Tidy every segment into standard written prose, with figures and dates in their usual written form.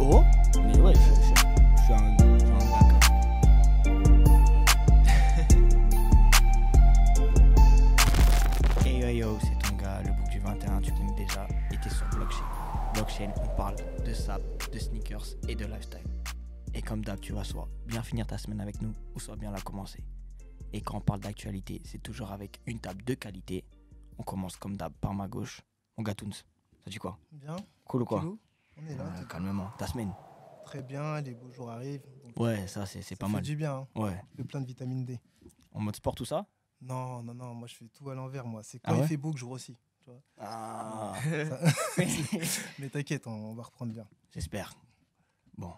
Oh, mais ouais, je suis un gars. Hey yo yo, c'est ton gars, le bouc du 21, tu connais déjà, et t'es sur Blockchain. Blockchain, on parle de sap, de sneakers et de lifestyle. Et comme d'hab, tu vas soit bien finir ta semaine avec nous, ou soit bien la commencer. Et quand on parle d'actualité, c'est toujours avec une table de qualité. On commence comme d'hab par ma gauche, mon gars Toons. Ça dit quoi? Bien. Cool ou quoi? Kilo, on est là. Calmement, ta semaine. Très bien, les beaux jours arrivent. Donc, Ouais, ça c'est pas fait mal. du bien, hein. Ouais. De plein de vitamine D. En mode sport, tout ça? Non, moi je fais tout à l'envers, moi. C'est quand Ah il ouais fait beau que je grossis. Tu vois. Ah, Mais t'inquiète, on va reprendre bien. j'espère. Bon,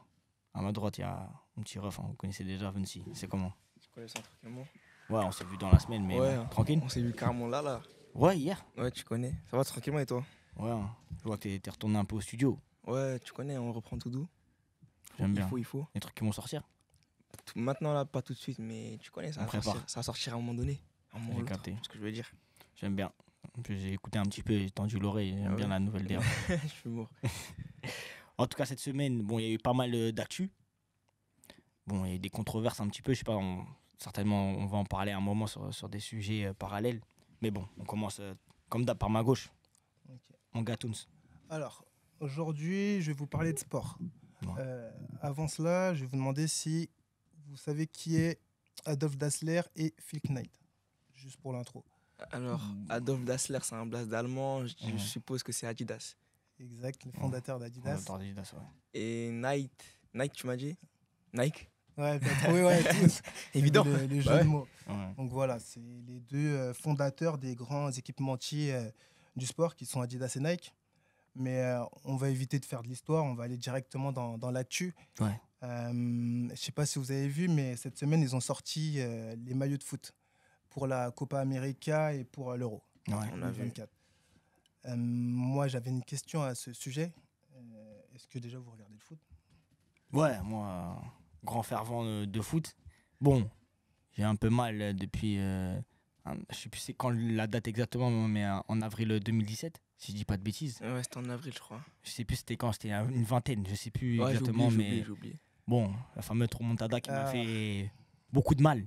à ma droite, il y a un petit ref, hein, vous connaissez déjà Vinci. C'est comment? Je connais ça tranquillement. Ouais, on s'est vu dans la semaine, mais Ouais, bon, tranquille. On s'est vu carrément là. Ouais, hier. Ouais, tu connais. Ça va tranquillement et toi? Ouais, hein. Je vois que t'es retourné un peu au studio. Ouais, tu connais, on reprend tout doux. J'aime bien. Il faut. Les trucs qui vont sortir. Maintenant, là, pas tout de suite, mais tu connais, ça On va sortir, prépare. ça va sortir à un moment donné. À un moment J'ai ou l'autre, capté. c'est ce que je veux dire. J'aime bien. Puis j'ai écouté un petit peu, j'ai tendu l'oreille. J'aime Ah bien ouais. la nouvelle d'air. Je suis mort. En tout cas, cette semaine, bon, il y a eu pas mal d'actu. Bon, il y a eu des controverses un petit peu. Je sais pas, certainement, on va en parler un moment sur des sujets parallèles. Mais bon, on commence comme d'hab par ma gauche. Ok. Mon gars Toons. Alors, aujourd'hui, je vais vous parler de sport. Ouais. Avant cela, je vais vous demander si vous savez qui est Adolf Dassler et Phil Knight. Juste pour l'intro. Alors, Adolf Dassler, c'est un blast d'allemand. Je Ouais. suppose que c'est Adidas. Exact, le fondateur d'Adidas. Fondateur d'Adidas, ouais. Et Nike, tu m'as dit? Nike? Ouais, bien trouvé, ouais, tous. Évident. Le jeu Bah ouais. de mots. Ouais. Donc voilà, c'est les deux fondateurs des grands équipementiers du sport qui sont Adidas et Nike. Mais on va éviter de faire de l'histoire, on va aller directement dans l'actu. Ouais. Je ne sais pas si vous avez vu, mais cette semaine, ils ont sorti les maillots de foot pour la Copa América et pour l'Euro Ouais. On a vu. 2024. Moi, j'avais une question à ce sujet. Est-ce que déjà vous regardez le foot? Ouais, moi, grand fervent de foot. Bon, j'ai un peu mal depuis. Je sais plus c'est quand la date exactement, mais en avril 2017, si je dis pas de bêtises. Ouais, c'était en avril, je crois. Je sais plus c'était quand, c'était une vingtaine, je sais plus Ouais, exactement, j'ai mais oublié. bon, la fameuse remontada qui m'a Ah. fait beaucoup de mal.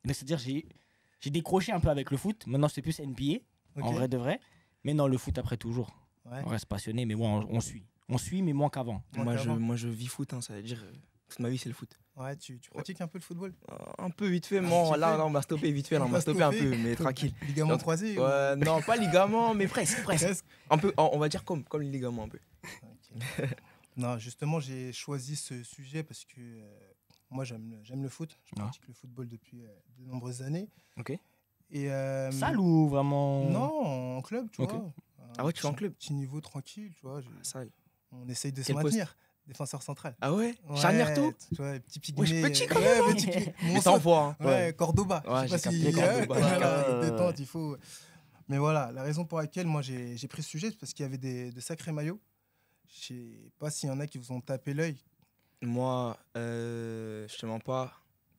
Donc, c'est-à-dire, j'ai décroché un peu avec le foot. Maintenant, c'est plus NBA, en Ok. vrai de vrai. Mais non, le foot après toujours. Ouais. On reste passionné, mais bon, on suit. On suit, mais moins qu'avant. Moins qu'avant. Moi, je vis foot, hein, ça veut dire toute ma vie, c'est le foot. Ouais, tu pratiques un peu le football? Un peu vite fait, Un bon, petit là, peu. on m'a stoppé vite fait, là, on On m'a t'a stoppé un stoppé. peu, mais tranquille. Ligament Donc, croisé? Ouais, non, pas ligament, mais presque. Presque. Un peu, on va dire comme les ligaments un peu. Ok. Non, justement, j'ai choisi ce sujet parce que moi, j'aime le foot. Je Ouais. pratique le football depuis de nombreuses années. Ok. Et, Salle ou vraiment. Non, en club, tu Ok. vois. Ah ouais, tu fais en club? Petit niveau tranquille, tu vois. Sale. On essaye de se Quel poste? maintenir. Défenseur central. Ah ouais, Ouais, charnière tout? tu vois, petit Wesh, pygmée. petit quand ouais, même. petit pygmée. Mais Mon t'envoies, hein. Ouais, Cordoba. Ouais, Je sais j'ai pas capté si Cordoba, j'ai capté. détente, il faut. Mais voilà, la raison pour laquelle moi j'ai pris ce sujet, c'est parce qu'il y avait de sacrés maillots. Je sais pas s'il y en a qui vous ont tapé l'œil. Moi, je te mens pas,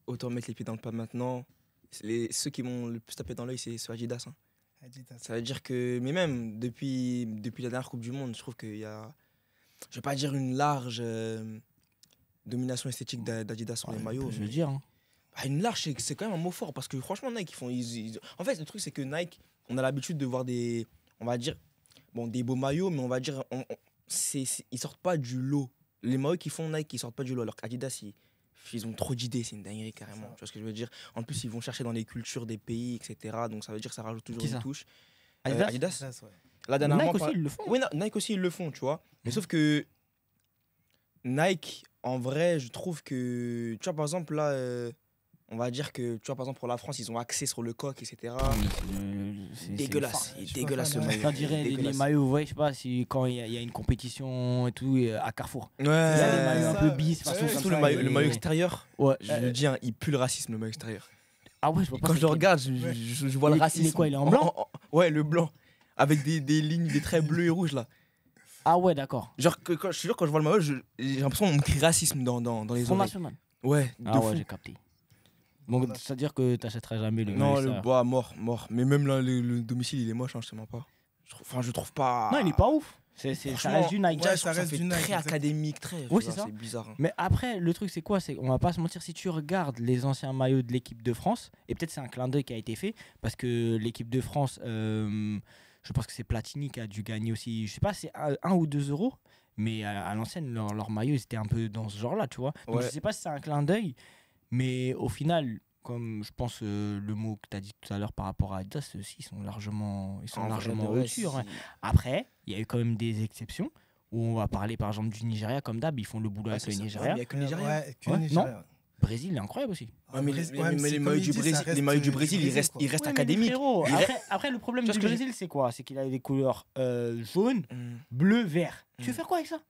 autant mettre les pieds dans le plat maintenant. Ceux qui m'ont le plus tapé dans l'œil, c'est sur Adidas, hein. Adidas. Ça veut dire que, mais même depuis la dernière Coupe du Monde, je trouve qu'il y a, je vais pas dire une large domination esthétique d'Adidas sur les maillots. Je veux mais- dire. Hein. Bah, une large, c'est quand même un mot fort parce que franchement, Nike, en fait, le truc, c'est que Nike, on a l'habitude de voir on va dire, bon, des beaux maillots, mais on va dire, ils sortent pas du lot. Les maillots qu'ils font Nike, ils sortent pas du lot. Alors qu'Adidas, ils ont trop d'idées, c'est une dinguerie carrément. Ça. Tu vois ce que je veux dire? En plus, ils vont chercher dans les cultures des pays, etc. Donc ça veut dire que ça rajoute toujours Qui une ça? touche. Adidas Adidas. Adidas, ouais. Là, Mais dernièrement, Nike aussi, ils le font. oui, Nike aussi, ils le font, tu vois. Mais Mhm. sauf que Nike, en vrai, je trouve que, tu vois, par exemple, là, on va dire que, tu vois, par exemple, pour la France, ils ont axé sur le coq, etc. C'est Dégueulasse, je il est suis pas dégueulasse ce fan, maillot. On dirait les Dégueulasse. maillots, vous voyez, je sais pas, si quand il y a une compétition et tout à Carrefour. Ouais, Il y a des maillots un ça, peu bis, ouais, façon ouais, comme surtout ça, le maillot et- extérieur. Ouais. Je le dis, hein, il pue le racisme, le maillot extérieur. Ah ouais, je vois pas. Quand c'est je le lequel. regarde, Ouais. je vois le Il est racisme. quoi, il est en blanc? Ouais, le blanc. Avec des lignes, des traits bleus et rouges, là. Ah ouais, d'accord. Genre, je te jure, quand je vois le maillot, j'ai l'impression qu'on me crie racisme dans les Front oreilles. National. Ouais, de Ah fou. ouais, j'ai capté. Donc, c'est-à-dire que t'achèteras jamais le Non, maillot le extérieur. bois, mort. Mais même là, le domicile, il est moche, hein, je te mens pas. Je trouve pas. Non, il est pas ouf. Ça Franchement, reste du Nike. déjà, Ouais, je trouve ça que reste du Nike, très exactement. académique, très. Oui, c'est ça. C'est bizarre. Hein. Mais après, le truc, c'est quoi? C'est on va pas se mentir, si tu regardes les anciens maillots de l'équipe de France, et peut-être c'est un clin d'œil qui a été fait, parce que l'équipe de France, je pense que c'est Platini qui a dû gagner aussi, je sais pas, c'est 1 ou 2 euros, mais à l'ancienne, leur maillot, ils étaient un peu dans ce genre-là, tu vois. Donc Ouais. je sais pas si c'est un clin d'œil, mais au final, comme je pense le mot que tu as dit tout à l'heure par rapport à Adidas, ceux-ci, ils sont largement En vrai, de vrai, au-dessus. Hein. Après, il y a eu quand même des exceptions. Où on va parler par exemple du Nigeria, comme d'hab, ils font le boulot avec le c'est ça. Nigeria. Ouais, mais il y a que le Nigeria. Ouais, que Ouais, le Nigeria. Brésil, il est incroyable aussi. Ouais, mais Brésil- les ouais, mais c'est les comme maillots il du dit, ça Brésil, reste les maillots du du Brésil, ils Brésil, quoi. restent Ouais, mais académiques. frérot, Il après, le problème Tu vois du ce que je- Brésil, c'est quoi? C'est qu'il a des couleurs jaune, bleu, vert. Tu veux faire quoi avec ça?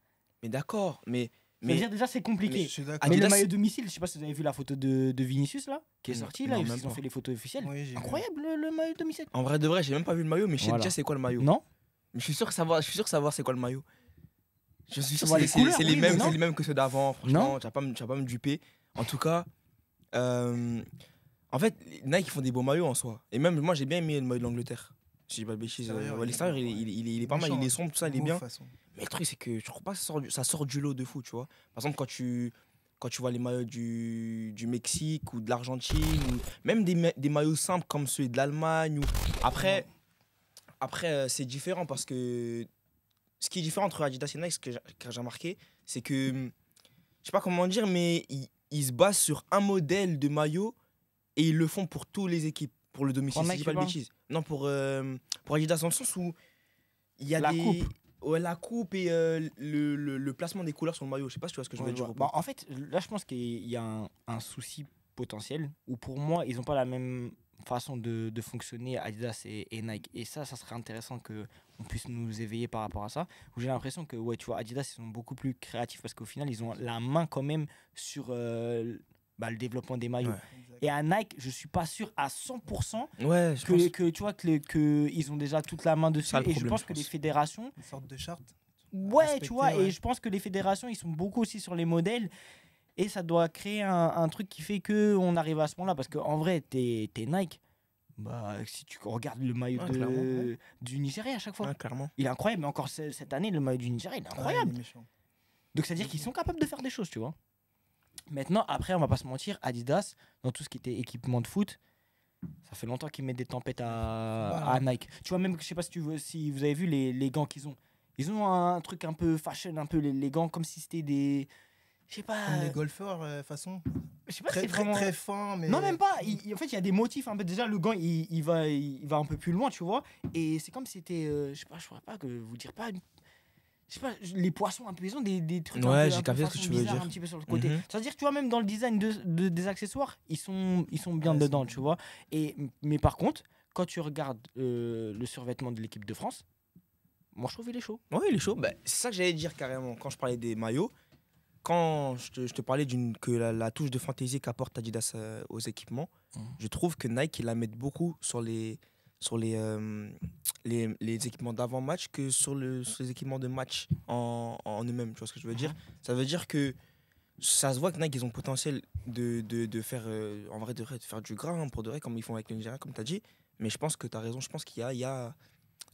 Mais d'accord, mais C'est-à-dire déjà, c'est Je compliqué. suis d'accord. Mais le Adidas- maillot domicile, je sais pas si vous avez vu la photo de Vinicius là, qui est Non, sorti non, là, même ils ont pas. fait les photos officielles. Oui, j'ai vu. Incroyable le maillot domicile. en vrai de vrai, j'ai même pas vu le maillot, mais je sais Voilà. déjà c'est quoi le maillot. Non? Mais je suis sûr de savoir c'est quoi le maillot. Je suis sûr vois que les couleurs, c'est oui, les mêmes, mais non. c'est les mêmes que ceux d'avant. Franchement, tu vas pas me duper. En tout cas, en fait, Nike ils font des beaux maillots en soi. Et même moi, j'ai bien aimé le maillot de l'Angleterre. Si je dis pas de bêtises. L'extérieur, L'extérieur, il est il est pas mal, il est sombre, tout ça, il est Beau, bien. de toute façon. Mais le truc, c'est que je trouve pas que ça sort du lot de fou, tu vois. Par exemple, quand tu vois les maillots du Mexique ou de l'Argentine, ou même des maillots simples comme ceux de l'Allemagne. Après, c'est différent parce que ce qui est différent entre Adidas et Nike, ce que j'ai remarqué, c'est que, je sais pas comment dire, mais ils se basent sur un modèle de maillot et ils le font pour toutes les équipes, pour le domicile, Pour si je Nike, dis pas tu de parles bêtises. Non, pour Adidas, dans le sens où il y a La des... coupe. Ouais, la coupe et le placement des couleurs sur le maillot. Je sais pas si tu vois ce que je veux Ouais, dire. ouais. ou pas. Bah, en fait, là, je pense qu'il y a un souci potentiel où pour moi, ils n'ont pas la même façon de fonctionner Adidas et Nike. Et ça serait intéressant qu'on puisse nous éveiller par rapport à ça. Où j'ai l'impression que, ouais, tu vois, Adidas, ils sont beaucoup plus créatifs parce qu'au final, ils ont la main quand même sur le développement des maillots. Ouais. Et à Nike, je suis pas sûr à 100% Ouais, je pense. que tu vois que ils ont déjà toute la main dessus. Ça, le Et je problème, pense je que pense. les fédérations, Une sorte de charte. ouais, respecter, tu vois, ouais. et je pense que les fédérations, ils sont beaucoup aussi sur les modèles. Et ça doit créer un truc qui fait qu'on arrive à ce moment-là. Parce qu'en vrai, t'es Nike. Bah, si tu regardes le maillot Ouais, clairement, ouais. du Nigeria à chaque fois, Ouais, clairement. il est incroyable. Mais encore cette année, le maillot du Nigeria, il est Ouais, incroyable. il est méchant. Donc, c'est-à-dire qu'ils sont capables de faire des choses, tu vois. Maintenant, après, on va pas se mentir, Adidas, dans tout ce qui était équipement de foot, ça fait longtemps qu'ils mettent des tempêtes à Nike. Tu vois, même, je sais pas si vous avez vu les gants qu'ils ont. Ils ont un truc un peu fashion, un peu les gants comme si c'était des. Je sais pas. Comme les golfeurs, façon. Je sais pas si Très, c'est très, vraiment. très fin, mais. Non, même pas. En fait, il y a des motifs. Un peu. Déjà, le gant, il va un peu plus loin, tu vois. Et c'est comme si c'était. Je sais pas, je pourrais pas vous dire pas. Je sais pas, les poissons un peu, ils ont des trucs Ouais, un peu, j'ai un peu capté ce que façon tu veux bizarre, dire. un petit peu sur le côté. Mhm. C'est-à-dire que tu vois, même dans le design des accessoires, ils sont bien Ouais, dedans, c'est- tu vois. Mais par contre, quand tu regardes le survêtement de l'équipe de France, moi je trouve il est chaud. Ouais, il est chaud. Bah, c'est ça que j'allais dire carrément quand je parlais des maillots. Quand je te parlais que la touche de fantaisie qu'apporte Adidas aux équipements, je trouve que Nike, ils la mettent beaucoup sur les équipements d'avant-match que sur les équipements de match en eux-mêmes. Tu vois ce que je veux dire? Ça veut dire que ça se voit que Nike, ils ont le potentiel de faire, en vrai, de faire du gras, hein, pour de vrai, comme ils font avec le Nigeria, comme tu as dit. Mais je pense que tu as raison. Je pense qu'il y a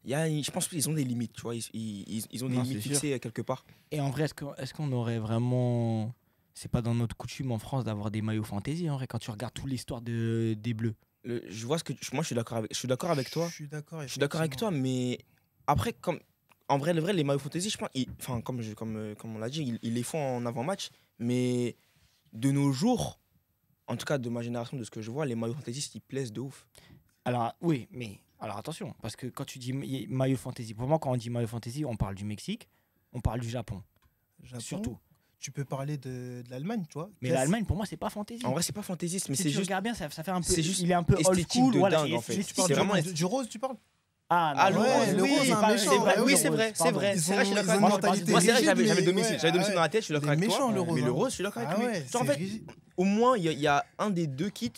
je pense qu'ils ont des limites, tu vois. Ils ont des Non, limites c'est fixées quelque part. Et en vrai, est-ce qu'on aurait vraiment. C'est pas dans notre coutume en France d'avoir des maillots fantaisie, en vrai, quand tu regardes toute l'histoire des Bleus. Je vois moi, je suis d'accord avec toi. Je suis d'accord. Je suis d'accord avec toi, mais après, en vrai, les maillots fantasy, je pense, enfin, comme on l'a dit, ils les font en avant-match, mais de nos jours, en tout cas de ma génération, de ce que je vois, les maillots fantasy, ils plaisent de ouf. Alors, oui, mais. Alors attention, parce que quand tu dis maillot fantasy, pour moi, quand on dit maillot fantasy, on parle du Mexique, on parle du Japon. Surtout. Tu peux parler de l'Allemagne, tu vois. Mais l'Allemagne, pour moi, c'est pas fantasy. En vrai, c'est pas fantaisiste, mais si c'est tu juste. regardes bien, ça fait un peu. c'est juste il est un peu old esthétique school, de voilà. dingue, en fait. c'est Tu parles C'est vraiment du rose, tu parles. Ah, le ouais, rose, le oui, rose, un c'est méchant, vrai, ouais, oui, le c'est rose, vrai, pardon. je suis d'accord Ils ont avec une toi. mentalité Moi, c'est vrai que rigide, j'avais mais domicile, ouais, j'avais domicile ouais. dans la tête, je suis d'accord Il est avec toi. méchant, le rose, Mais le hein. rose, je suis d'accord avec lui. Ouais, Genre, en c'est fait, rigide. au moins, il y a un des deux kits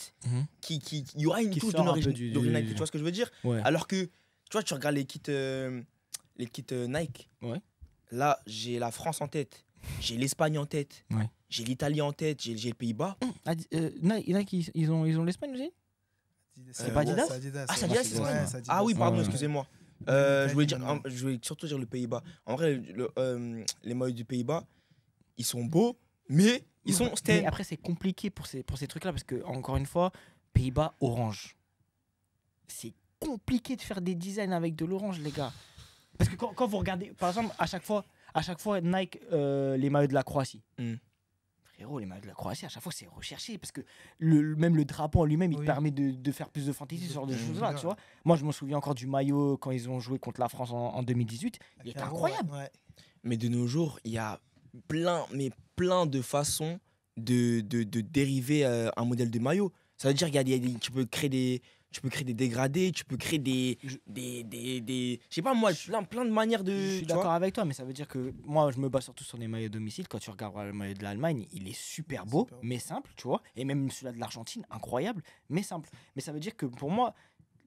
il y aura une Qui touche sort un peu d'originalité, tu vois ce que je veux dire? Ouais. Alors que, tu vois, tu regardes les kits Nike. Ouais. Là, j'ai la France en tête, j'ai l'Espagne en tête, Ouais. j'ai l'Italie en tête, j'ai les Pays-Bas. Nike, ils ont l'Espagne aussi. C'est pas Adidas C'est Adidas. Ah, c'est ouais. Adidas, Ouais, ouais. c'est Adidas. Ah oui, pardon, Ouais. excusez-moi. Je voulais maintenant. je voulais surtout dire le Pays-Bas. En vrai, les maillots du Pays-Bas, ils sont beaux, mais ils sont Mais Sten. après, c'est compliqué pour ces trucs-là parce que, encore une fois, Pays-Bas, orange. C'est compliqué de faire des designs avec de l'orange, les gars. Parce que quand vous regardez, par exemple, à chaque fois Nike, les maillots de la Croatie. Mm. Frérot, les maillots de la Croatie, à chaque fois, c'est recherché. Parce que même le drapeau en lui-même, il te Oui. permet de faire plus de fantaisie, ce genre de Mm. choses-là, Ouais. tu vois. Moi, je me souviens encore du maillot quand ils ont joué contre la France en 2018. Il est Carreau, incroyable. ouais. Mais de nos jours, il y a plein de façons de dériver un modèle de maillot. Ça veut dire tu peux créer des dégradés, tu peux créer je sais pas moi, plein de manières de. Je suis tu vois. d'accord avec toi, mais ça veut dire que moi, je me base surtout sur les maillots domicile. Quand tu regardes le maillot de l'Allemagne, il est super beau, Super beau. mais simple, tu vois. Et même celui-là de l'Argentine, incroyable, mais simple. Mais ça veut dire que pour moi,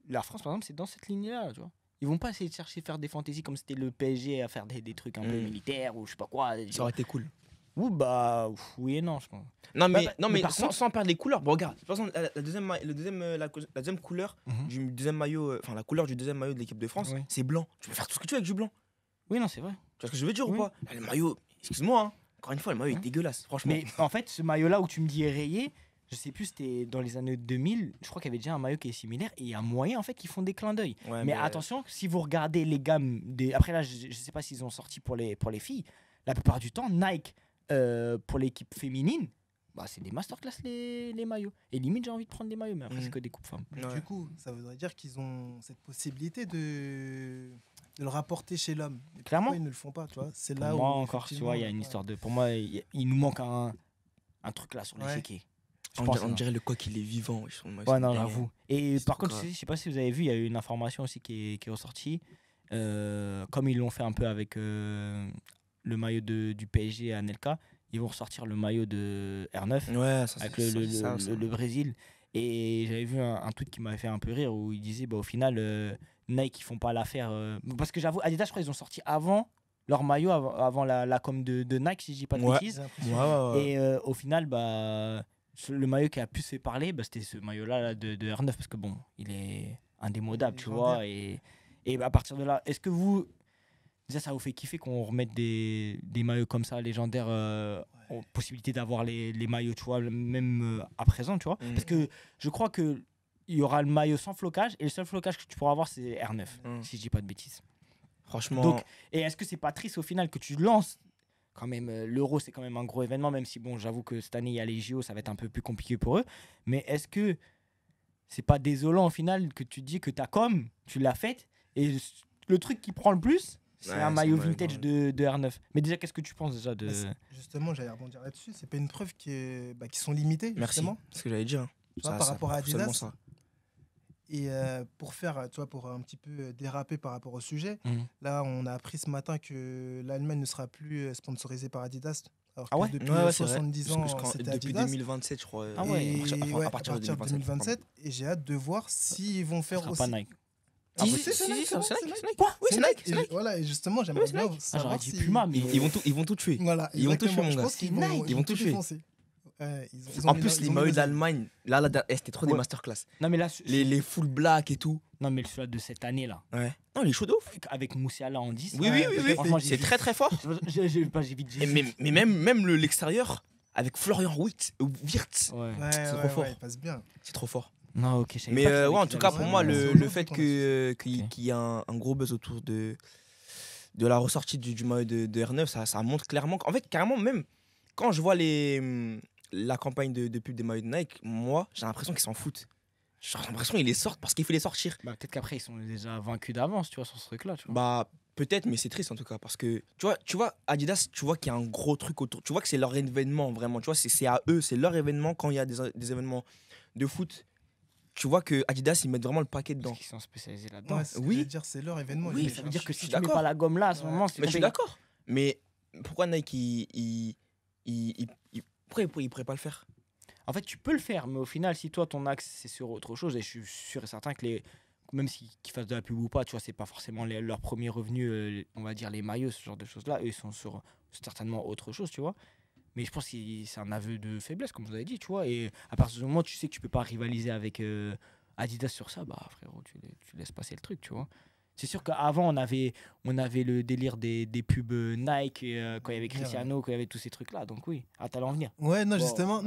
la France, par exemple, c'est dans cette ligne-là, tu vois. Ils vont pas essayer de chercher à faire des fantaisies comme c'était le PSG à faire des trucs un peu militaires ou je sais pas quoi. Ça aurait été cool. Ou bah, oui et non, je pense. Non mais, bah, non, mais mais par contre- sans perdre les couleurs. Bon, regarde, par exemple, la deuxième couleur Mhm. du deuxième maillot, enfin la couleur du deuxième maillot de l'équipe de France, Oui. c'est blanc. Tu peux faire tout ce que tu veux avec du blanc. Oui, non, c'est vrai. Tu vois ce que je veux dire Oui. ou pas? Là, le maillot, excuse-moi, hein, encore une fois, le maillot Ouais. est dégueulasse, franchement. Mais en fait, ce maillot-là où tu me dis est rayé, je sais plus, c'était dans les années 2000. Je crois qu'il y avait déjà un maillot qui est similaire et il y a moyen en fait qu'ils font des clins d'œil. Ouais, Mais attention, si vous regardez les gammes des. Après là, je sais pas s'ils ont sorti pour les filles. La plupart du temps, Nike pour l'équipe féminine, bah, c'est des masterclass les maillots. Et limite, j'ai envie de prendre des maillots, mais après, Mhm. c'est que des coupes femmes. Ouais. Du coup, ça voudrait dire qu'ils ont cette possibilité de le rapporter chez l'homme. Et Clairement. pourquoi ils ne le font pas, tu vois? C'est Pour là moi, où encore, tu vois, il y a une effectivement, histoire de. Pour moi, il nous manque un truc là sur Ouais. l'échiquier. Je On pense, dirait, on hein. dirait le coq, il est vivant. Ils sont Ouais, non, dingues. j'avoue. Et C'est par trop contre, grave. je sais pas si vous avez vu, il y a eu une information aussi qui est ressortie. Comme ils l'ont fait un peu avec le maillot du PSG à Anelka, ils vont ressortir le maillot de R9 Ouais, ça, avec c'est le ça. Brésil. Et j'avais vu un tweet qui m'avait fait un peu rire où il disait bah, au final, Nike, ils font pas l'affaire. Parce que j'avoue, Adidas, je crois, ils ont sorti avant leur maillot, avant la com de Nike, si je dis pas de Ouais. bêtises. j'ai Ouais, l'impression. ouais, ouais. Et au final, bah, le maillot qui a pu se fait parler, bah, c'était ce maillot-là là, de R9 parce que bon, il est indémodable, tu Légendaire. vois. Et bah, à partir de là, est-ce que vous. Déjà, ça vous fait kiffer qu'on remette des maillots comme ça, légendaires, en possibilité d'avoir les maillots, tu vois, même à présent, tu vois. Mhm. Parce que je crois qu'il y aura le maillot sans flocage et le seul flocage que tu pourras avoir, c'est R9, Mhm. si je dis pas de bêtises. Franchement, Donc, et est-ce que c'est pas triste au final que tu lances quand même l'Euro, c'est quand même un gros événement, même si bon, j'avoue que cette année il y a les JO, ça va être un peu plus compliqué pour eux. Mais est-ce que c'est pas désolant au final que tu te dis que tu l'as faite et le truc qui prend le plus, c'est Ouais, un c'est maillot un maillot vintage de R9. Mais déjà, qu'est-ce que tu penses déjà de Bah, justement, j'allais rebondir là-dessus. C'est pas une preuve qui sont limitées, merci. justement. C'est ce que j'allais dire. Tu vois, par rapport à prouve seulement Adidas. ça. Et pour faire, tu vois, pour un petit peu déraper par rapport au sujet, Mhm. là, on a appris ce matin que l'Allemagne ne sera plus sponsorisée par Adidas. Alors Ah que ouais depuis Ouais, ouais, c'est vrai. 70 ans, Parce que c'était depuis Adidas. 2027, je crois. Ah ouais. Et à partir de 2027. Et j'ai hâte de voir s'ils vont Ce faire sera aussi. pas Nike? Ah, Si, oui, si, c'est si, Nike, si, c'est bon, c'est c'est Nike, Nike. c'est Nike. Quoi? Oui, c'est Nike, c'est Et Nike. voilà, et justement, j'aimerais Oui, c'est bien Nike. Ah, savoir j'aurais dit si... Puma, mais Ils vont tout tuer. Voilà, Ils vont tout exactement. tuer, mon Je gars. pense qu'ils C'est vont, Nike. Ils vont tout tuer. défoncer. Ils En ont plus, ils les ont maillots mis d'Allemagne, là, c'était trop des Ouais. masterclass. non, mais là, Les full black et tout. non, mais celui de cette année là, Ouais. Non, les chauds de ouf. avec Moussiala en 10. Oui, Ouais, oui, oui, oui. franchement, C'est très, très fort. J'ai vite dit. Et mais même l'extérieur, avec Florian Wirtz, Ouais. Ouais, C'est ouais, trop fort. il passe bien. c'est trop fort. Non, ok, je savais Mais pas qu'ils ouais, en avaient tout cas, qu'ils pour avaient moi, ça. c'est le aujourd'hui fait qu'on a Ok. qu'il y ait un gros buzz autour de la ressortie du maillot de R9, ça montre clairement. En fait, carrément, même quand je vois la campagne de pub des maillots de Nike, moi, j'ai l'impression qu'ils s'en foutent. J'ai l'impression qu'ils les sortent parce qu'il faut les sortir. Bah, peut-être qu'après, ils sont déjà vaincus d'avance, tu vois, sur ce truc-là. Tu vois. Bah, peut-être, mais c'est triste en tout cas parce que tu vois, Adidas, tu vois qu'il y a un gros truc autour. Tu vois que c'est leur événement vraiment. Tu vois, c'est à eux, c'est leur événement quand il y a des événements de foot. Tu vois que Adidas, ils mettent vraiment le paquet dedans. Parce qu'ils sont spécialisés là-dedans. Ouais, c'est ce que Oui. je veux dire, c'est leur événement. Oui, ils ça veut cherchent. dire que je si suis tu mets d'accord. pas la gomme là, à ce Ouais. moment, c'est Mais je suis tombé. d'accord. Mais pourquoi Nike, pourquoi ils pourraient pas le faire? En fait, tu peux le faire, mais au final, si toi, ton axe, c'est sur autre chose, et je suis sûr et certain que même qu'ils fassent de la pub ou pas, tu vois, c'est pas forcément leur premier revenu, on va dire les maillots, ce genre de choses-là. Eux, ils sont sur certainement autre chose, tu vois. Mais je pense que c'est un aveu de faiblesse, comme vous avez dit, tu vois. Et à partir du moment où tu sais que tu peux pas rivaliser avec Adidas sur ça, bah frérot, tu laisses passer le truc, tu vois. C'est sûr qu'avant, on avait le délire des pubs Nike, quand il y avait Cristiano, quand il y avait tous ces trucs-là. Donc oui, t'allais en venir. Ouais, non, Bon, justement.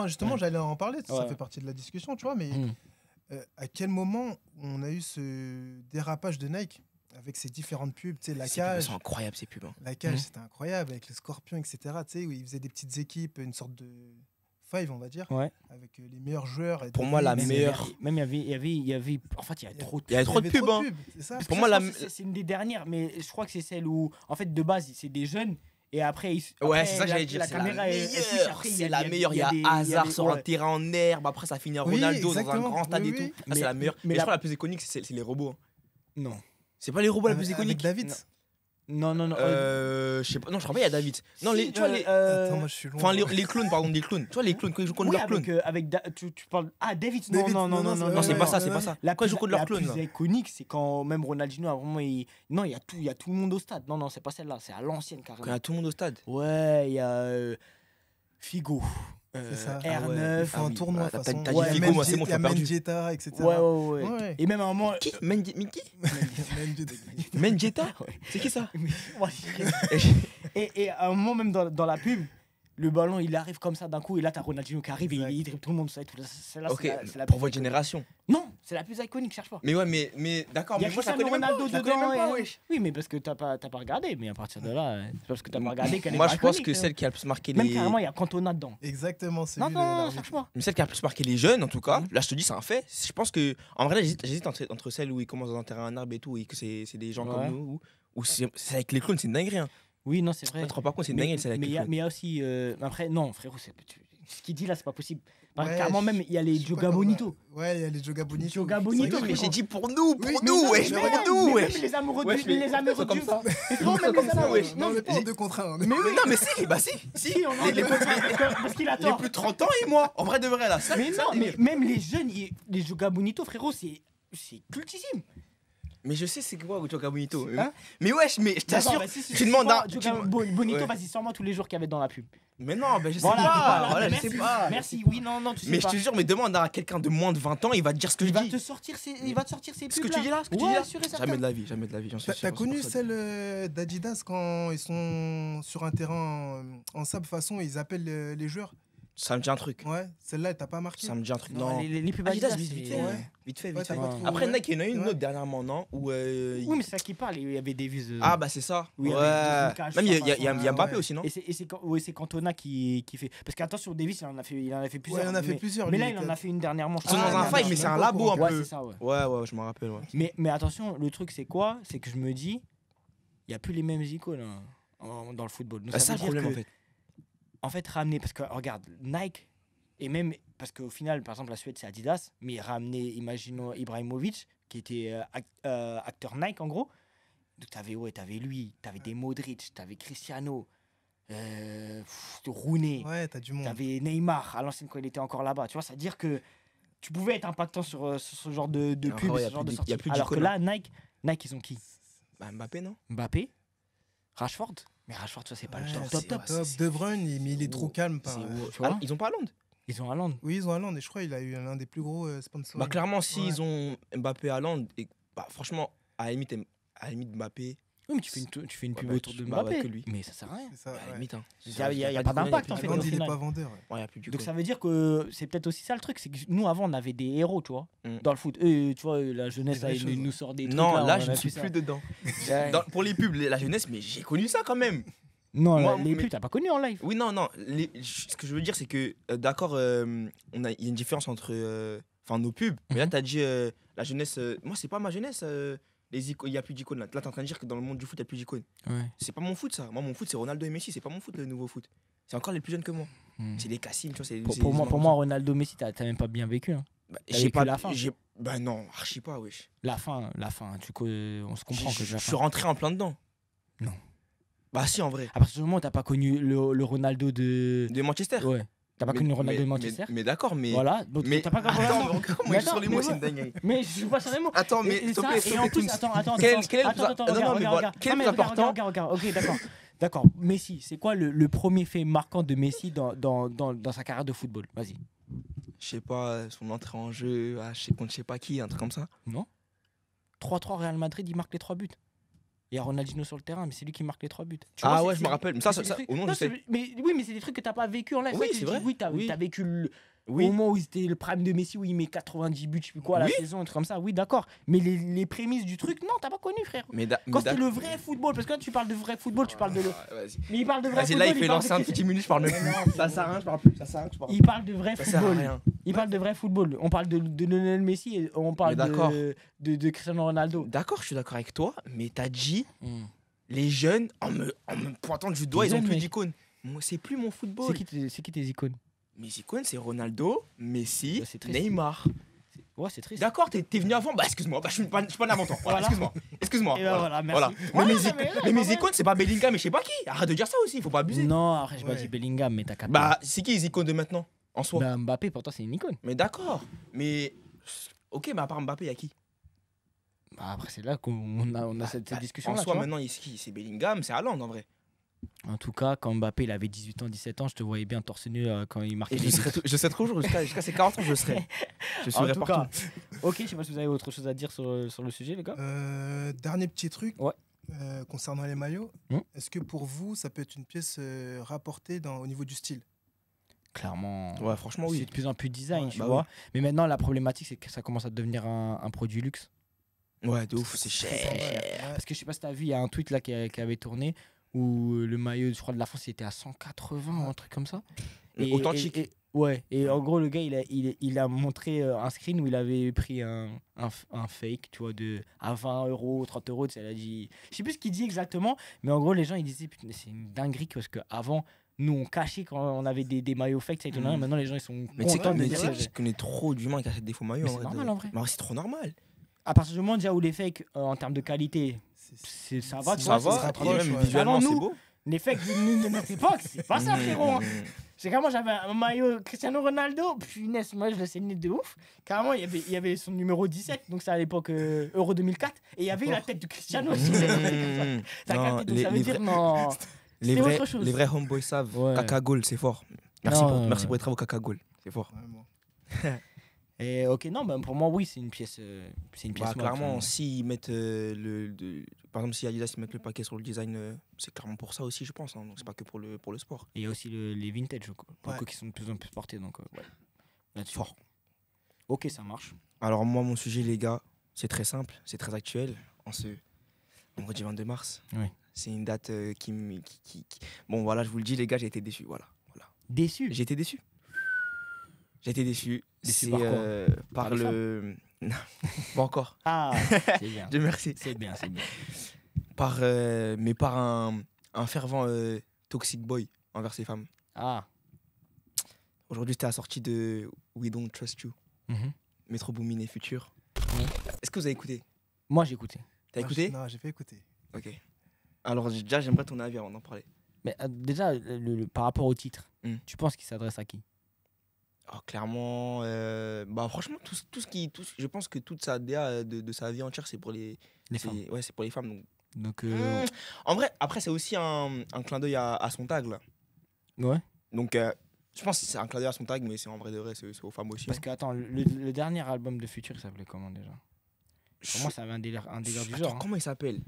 Justement, Ouais. j'allais en parler. Ça Ouais. fait partie de la discussion, tu vois. Mais Mm. à quel moment on a eu ce dérapage de Nike avec ses différentes pubs, tu sais, la Ces pubs, elles cage. sont incroyables, ces pubs. Hein. La cage, Mhm. c'était incroyable avec les scorpions, etc. Tu sais, où ils faisaient des petites équipes, une sorte de five, on va dire, Ouais. avec les meilleurs joueurs. Et Pour des- moi, la des- meilleure- Même il y avait. En fait, il y avait trop de Il y avait trop de pubs, hein. c'est ça. Parce Pour que moi, ça, la- je pense que c'est une des dernières, mais je crois que c'est celle où, en fait, de base, c'est des jeunes. Et après, Ouais, après, c'est ça que j'allais dire. La C'est la caméra est meilleure. fiche. Après, C'est la meilleure. Il y a des- Hazard des- sur un ouais. terrain en herbe. Après, ça finit à Oui, Ronaldo dans un exactement. grand stade Oui, et oui. tout. Ah, c'est la meilleure. mais Mais je la- crois la plus iconique, c'est les robots. Hein. Non. C'est pas les robots la plus Avec iconique. David. Non. Je sais pas. Non, je crois pas, il y a David. Non, Si, tu vois, les. Attends, moi je suis loin. Enfin, les clones, pardon, des clones. Tu vois, les clones, quand ils jouent contre Oui, leurs clones. tu parles. Ah, David. David, Non. Non, c'est ouais, pas ça, ouais, c'est pas ouais. ça. La Quand ils plus, jouent contre leurs la clones. plus là. iconique, c'est quand même Ronaldinho, à un moment, non, il y a tout le monde au stade. Non, c'est pas celle-là, c'est à l'ancienne Quand il y carrément. a tout le monde au stade. Ouais, il y a Figo, C'est ça. Ah ouais. R9. Il faut un oui. tournoi, Ah, de toute t'as façon. dit Ouais, Figo, même moi, c'est bon, Il y a tu m'as perdu. Mendieta, etc. Ouais. Ouais. Et même à un moment. Qui Qui Mendieta. Mendieta Ouais. C'est qui ça Ouais, et à un moment, même dans la pub, le ballon il arrive comme ça d'un coup, et là t'as Ronaldinho qui arrive et il dribble tout le monde. Celle-là, Ok, c'est la pour plus votre iconique. génération. Non, c'est la plus iconique, cherche pas. Mais ouais, mais d'accord, Il y a mais moi ça Cristiano connais même pas. Ronaldo Je la connais dedans. même pas, et- wesh. Oui, mais parce que t'as pas regardé. Mais à partir de là, c'est parce que t'as pas regardé qu'elle est Moi pas je pense iconique, que hein. celle qui a le plus marqué Même les. carrément, il y a Cantona dedans. Exactement, c'est Non, lui, non, l'arbitre. cherche pas. Mais celle qui a le plus marqué les jeunes, en tout cas, Mhm. là je te dis, c'est un fait. Je pense que, en vrai, là, j'hésite entre celle où ils commencent dans un terrain en arbre et tout, et que c'est des gens Ouais. comme nous, ou c'est avec les clones, c'est une dinguerie. Hein. Oui, non, c'est vrai. Tu te rends pas compte, c'est une Mais dinguerie, celle avec mais les il y a clones. mais il y a aussi. Après, non, frérot, ce qu'il dit là, c'est pas possible. Ouais, Carrément, même, il y a les Je suis pas Joga comme- Bonito. Ouais, il y a les Joga Bonito. Joga C'est Bonito, vrai Mais que- j'ai dit pour nous, Oui, pour mais nous, non, wesh, mais pour regarde, nous, mais wesh. même les amoureux Wesh, du. mais Les amoureux c'est comme du. ça. Non, même les amoureux. wesh. Non, on n'est pas en j'ai- 2 contre 1. Mais non, mais si, bah si, Si, on en est parce qu'il a Les tort. plus de 30 ans et moi, en vrai de vrai là. Ça, Mais ça, non, mais même les jeunes, les Joga Bonito, frérot, c'est cultissime. Mais je sais c'est quoi Joga Bonito. Hein Mais wesh, mais je t'assure, D'accord, bah, si, tu demandes pas un. Joga Bonito, Ouais. vas-y, sors-moi tous les jours qu'il y avait dans la pub. Mais non, bah je sais Voilà, pas. Voilà, je merci, sais pas. Merci, oui, non, tu sais Mais je pas. te jure, mais demande à quelqu'un de moins de 20 ans, il va te dire ce que je Il va dis. te sortir ses pubs. Ce que tu dis là, ce que tu dis Ouais, là. sûr et certain. Jamais de la vie, j'en suis sûr. T'as connu 100%. celle d'Adidas quand ils sont sur un terrain en sable façon, ils appellent les joueurs. Ça me dit un truc. Ouais, celle-là, elle t'a pas marqué. Ça me dit un truc. Non, Non. les pubs Adidas, Adidas, vite c'est- fait. ouais. Vite fait, Ouais, vite t'as fait. pas trop- Après, ouais. Nike, il y en a une Ouais. autre dernièrement, non Où, Oui, mais c'est ça qui parle. Il y avait des vues. Ah, bah c'est ça. Oui, Ouais. avec des cages Même il y a- sur il y a- il y a façon, Mbappé ouais. aussi, non Et c'est Cantona qui fait. Parce qu'attention, Davis, il en a fait plusieurs. Ouais, il en a fait mais- plusieurs. Mais lui, là, il en a fait une dernièrement. Ils sont dans Ah, un non, fight, non, mais je c'est suis un même pas au labo un courant. Ouais, peu. c'est ça, ouais. Ouais, je me rappelle. Ouais. Mais attention, le truc, c'est quoi? C'est que je me dis, il n'y a plus les mêmes icônes dans le football. Donc, Bah, c'est ça veut le dire problème que, en fait. ramener. Parce que regarde, Nike, et même. Parce qu'au final, par exemple, la Suède, c'est Adidas. Mais ramener, imaginons Ibrahimovic, qui était acteur Nike en gros. Donc, t'avais lui, t'avais des Modric, t'avais Cristiano, Rooney. Ouais, t'as du monde. T'avais Neymar à l'ancienne quand il était encore là-bas. Tu vois, c'est-à-dire que tu pouvais être impactant sur ce genre de Après, pub, ouais, y a ce genre plus de d'y- sortie. y a plus Alors que d'icônes, là, Nike, ils ont qui? Bah, Mbappé, non Mbappé, Rashford. Mais Rashford, ça, c'est pas Ouais, le top, c'est top. top. De Bruyne, mais il est trop calme. C'est par- où, tu Ah, vois. ils ont pas Haaland. Ils ont Haaland. Oui, ils ont Haaland et je crois qu'il a eu l'un des plus gros sponsors. Bah, clairement, s'ils Ouais. ont Mbappé, Haaland, et bah, franchement, à la limite Mbappé, Oui, mais tu fais une pub bah, autour de bah, Mbappé. que lui. Mais ça sert à rien. C'est ça, à la ouais. limite. Hein. Il y a pas d'impact, en fait. Haaland, au il est final. pas vendeur. Ouais, y a plus du Donc coup. ça veut dire que c'est peut-être aussi ça le truc, c'est que nous avant on avait des héros, tu vois, Mm. dans le foot. Tu vois, la jeunesse Des là, vraies ils choses, nous sort des trucs. Non, là, on je a ne suis plus plus ça. dedans. Ouais. Pour les pubs, la jeunesse, mais j'ai connu ça quand même. Non, Moi, les mais- pubs, t'as pas connu en live. Oui, non. Ce que je veux dire, c'est que, d'accord, il y a une différence entre nos pubs. Mais là, Mhm. tu as dit la jeunesse. Moi, c'est pas ma jeunesse. Il n'y a plus d'icônes. Là, tu es en train de dire que dans le monde du foot, il n'y a plus d'icônes. Ouais. C'est pas mon foot, ça. Moi, mon foot, c'est Ronaldo et Messi. C'est pas mon foot, le nouveau foot. C'est encore les plus jeunes que moi. C'est les Cassim, tu vois. Pour moi, Ronaldo, Messi, t'as même pas bien vécu. Hein. Bah, t'as j'ai vécu pas la fin. Bah non, archi pas, wesh. La fin, on se comprend que Je la suis fin. rentré en plein dedans. Non. Bah si, en vrai. À partir du moment où t'as pas connu le Ronaldo de. De Manchester. Ouais. T'as pas Mais- connu le Ronaldo mais- de Manchester. Mais d'accord, mais. Voilà. Donc Mais t'as pas compris. attends, mais comment Mais je sur les attends, mots, mais c'est une ouais. dinguerie. Mais je suis pas sur les mots. Attends, mais Et s'il te ça, plaît, s'il et te en plaît, plus, Toons. attends, Quel est le plus regarde, important Non, mais regarde. Ok, d'accord. Messi, c'est quoi le premier fait marquant de Messi dans sa carrière de football? Vas-y. Je sais pas, son entrée en jeu, contre je sais pas qui, un truc comme ça. Non. 3-3 Real Madrid, il marque les 3 buts. Il y a Ronaldinho sur le terrain, mais c'est lui qui marque les 3 buts. Tu vois, Ah ouais, c'est- je me rappelle. Mais ça, c'est des trucs- au nom, non, je sais. mais, oui, mais c'est des trucs que t'as pas vécu en live. Oui, que c'est tu dis, vrai. Oui, t'as Oui. vécu au Oui. moment où c'était le prime de Messi, où il met 90 buts, je sais plus quoi, à la Oui. saison, un truc comme ça. Oui, d'accord. Mais les prémices du truc, non, t'as pas connu, frère. Quand c'était le vrai football, parce que quand tu parles de vrai football, tu parles de. Vas-y. Mais il parle de vrai Vas-y, football. là, il fait parle lancer de- un petit minute, je parle même Non, plus. c'est- Ça sert à rien, je parle plus. Ça sert à rien, je parle plus. Il parle de vrai Ça sert à football. rien. Il parle de vrai football. On parle de Lionel Messi et on parle Mais d'accord. de Cristiano Ronaldo. D'accord, je suis d'accord avec toi, mais t'as dit, les jeunes, en me pointant du doigt, Les ils ont jeunes, plus mec. d'icônes. Moi, c'est plus mon football. C'est qui tes icônes? Mes icônes, c'est Ronaldo, Messi, Ouais, c'est triste. Neymar. Ouais, c'est triste. D'accord, t'es venu avant. Bah, excuse-moi, bah, je suis pas un avant toi. Voilà, Voilà. excuse-moi. Et ben voilà, merci. Voilà. Voilà, Mais mes icônes, c'est pas Bellingham, mais je sais pas qui. Arrête de dire ça aussi, faut pas abuser. Non, après, j'ai pas Ouais. dit Bellingham, mais t'as capté. Bah, c'est qui les icônes de maintenant, en soi? Bah, Mbappé, pour toi, c'est une icône. Mais d'accord, mais. Ok, mais à part Mbappé, y a qui? Bah, après, c'est là qu'on a cette Bah, discussion-là. En soi, tu vois. maintenant, c'est Bellingham, c'est Haaland en vrai. En tout cas, quand Mbappé il avait 18 ans, 17 ans, je te voyais bien torse nu quand il marquait Et des buts. je serai toujours jusqu'à ses 40 ans, je serai. Je En serai tout partout. cas, ok, je sais pas si vous avez autre chose à dire sur le sujet, les gars. Dernier petit truc Ouais. concernant les maillots. Hmm. Est-ce que pour vous, ça peut être une pièce rapportée au niveau du style? Clairement, Ouais, franchement, c'est oui. de plus en plus design, Ouais, tu bah vois. Mais maintenant, la problématique, c'est que ça commence à devenir un produit luxe. Ouais, de ouf, c'est très cher. sympa. Parce que je sais pas si t'as vu, il y a un tweet là qui avait tourné où le maillot, je crois, de la France, il était à 180 ou un truc comme ça. Authentique. Ouais, et en gros, le gars, il a montré un screen où il avait pris un fake, tu vois, à 20 euros, 30 euros. Elle a dit. Je sais plus ce qu'il dit exactement, mais en gros, les gens, ils disaient, putain, c'est une dinguerie parce qu'avant, nous, on cachait quand on avait des maillots fake, ça étonnait. Maintenant, les gens, ils sont Mais tu sais contents de que dire je connais trop d'humains qui achètent des faux maillots. Mais c'est normal, en vrai. Mais c'est trop normal. À partir du moment déjà où les fakes, en termes de qualité, ça va, tu Ça vois, va, se et rapproche, même ouais. visuellement, Alors, c'est nous, beau. les fakes de notre époque, c'est pas ça, frérot. Hein. C'est carrément, j'avais un maillot Cristiano Ronaldo, punaise, moi je le saignais de ouf. Carrément, il y avait son numéro 17, donc c'est à l'époque Euro 2004, et il y avait la tête de Cristiano aussi. T'as Non, capté, donc ça veut dire non. les c'est vrais, autre chose. les vrais homeboys savent. Ouais. Caca Goal, c'est fort. Merci, Non, merci pour les travaux Caca Goal. C'est fort. Vraiment. Et ok, non, bah, pour moi, oui, c'est une pièce. C'est une pièce Bah, mort, clairement, clairement. s'ils mettent par exemple, si Adidas ils mettent le paquet sur le design, c'est clairement pour ça aussi, je pense. Hein. Donc, c'est pas que pour le sport. Et il y a aussi les vintage, pour le Ouais. coup, qui sont de plus en plus portés, donc ouais. Là-dessus. Fort. Ok, ça marche. Alors, moi, mon sujet, les gars, c'est très simple, c'est très actuel. En ce vendredi 22 mars, Oui. c'est une date Bon, voilà, je vous le dis, les gars, j'ai été déçu. Voilà. Déçu. J'ai été déçu. J'ai été déçu. Déçu C'est, par quoi par Par les le. Non, pas encore. Ah, c'est bien. Dieu merci. C'est bien, c'est bien. Mais par un fervent toxic boy envers ses femmes. Ah. Aujourd'hui, c'était la sortie de We Don't Trust You, Mhm. Metro Boomin et Future. Oui. Est-ce que vous avez écouté? Moi, j'ai écouté. T'as Moi, écouté? Non, j'ai pas écouté. Ok. Alors, déjà, j'aimerais ton avis avant d'en parler. Mais déjà, par rapport au titre, tu penses qu'il s'adresse à qui? Oh, clairement, bah, franchement, je pense que toute sa DA de sa vie entière, c'est pour les femmes. Ouais, c'est pour les femmes. Donc, Donc, En vrai, après, c'est aussi un clin d'œil à son tag, là. ouais. Donc, je pense que c'est un clin d'œil à son tag, mais c'est en vrai de vrai, c'est aux femmes aussi. Parce hein. que, attends, le dernier album de Future, il s'appelait comment déjà? Pour moi, ça avait un délire du Attends, genre. Hein. comment il s'appelle?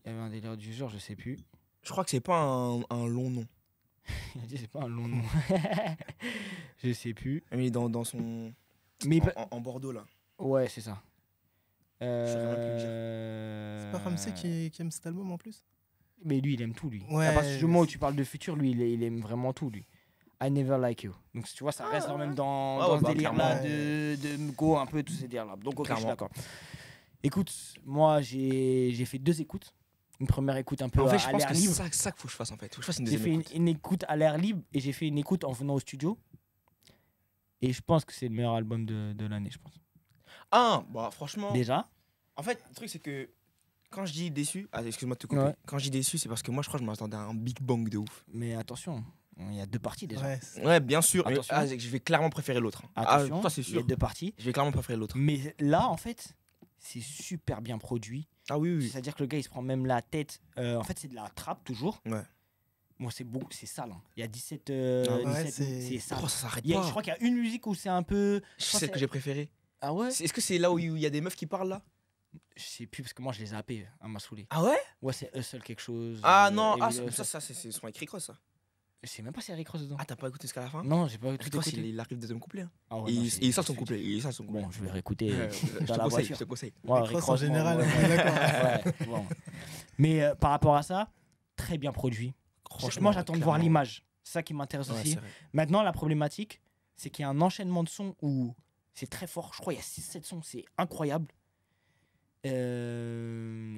Il y avait un délire du genre, je sais plus. Je crois que c'est pas un long nom. Il a dit, c'est pas un long nom. Je sais plus. Mais il est dans son. Mais En Bordeaux, là. ouais, c'est ça. saurais plus le dire. C'est pas Ramsey qui aime cet album en plus? Mais lui, il aime tout, lui. Ouais. À partir du moment où tu parles de Future, lui, il aime vraiment tout, lui. I never like you. Donc, tu vois, ça reste quand même dans, Ouais, dans ouais, ce bah, délire-là clairement. de Go, un peu tous ces délires-là. Donc, ok, je suis Clairement. d'accord. Écoute, moi, j'ai fait 2 écoutes. Une première écoute un peu En fait, à je pense l'air que libre. c'est ça qu'il faut que je fasse, en fait. Faut que je fasse une J'ai deuxième fait écoute. une écoute à l'air libre et j'ai fait une écoute en venant au studio. Et je pense que c'est le meilleur album de l'année, je pense. Ah, bah, franchement. Déjà. En fait, le truc, c'est que quand je dis déçu. Ah, excuse-moi de te couper. Ouais. Quand je dis déçu, c'est parce que moi, je crois que je m'attendais à un Big Bang de ouf. Mais attention, il y a 2 parties déjà. Ouais. Ouais, bien sûr. mais, Attention. je vais clairement préférer l'autre. Attention, ça, c'est il y a sûr. 2 parties. Je vais clairement préférer l'autre. Mais là, en fait, c'est super bien produit. Ah oui, oui. C'est-à-dire que le gars, il se prend même la tête. En fait, c'est de la trappe toujours. Ouais. Bon, c'est beau, c'est sale. Hein. Il y a 17. ouais, 17 c'est- c'est sale. Oh, ça s'arrête Je pas. crois qu'il y a une musique où c'est un peu. Je sais ce que j'ai préféré. Ah ouais. Est-ce que c'est là où il y a des meufs qui parlent là? Je sais plus parce que moi je les ai zappés, à m'a saoulé. Ah ouais? Ouais, c'est Hustle quelque chose. Ah non, Evidence. ça c'est son écrit cross ça. Je sais même pas si Rick Ross dedans. Ah, t'as pas écouté jusqu'à la fin? Non, j'ai pas Rick tout Ross, écouté. il arrive deuxième couplet. Hein. Ah ouais, Et non, il sort son c'est- couplet. Il sort son couplet. Bon, je vais réécouter Je dans te la conseille, voiture. je te conseille. Ouais, Rick Ross en moi, général, ouais, on est d'accord. ouais, bon. Mais par rapport à ça, très bien produit. Moi, j'attends de voir clairement. l'image. C'est ça qui m'intéresse Ouais, aussi. c'est vrai. Maintenant, la problématique, c'est qu'il y a un enchaînement de sons où c'est très fort. Je crois qu'il y a 6-7 sons, c'est incroyable.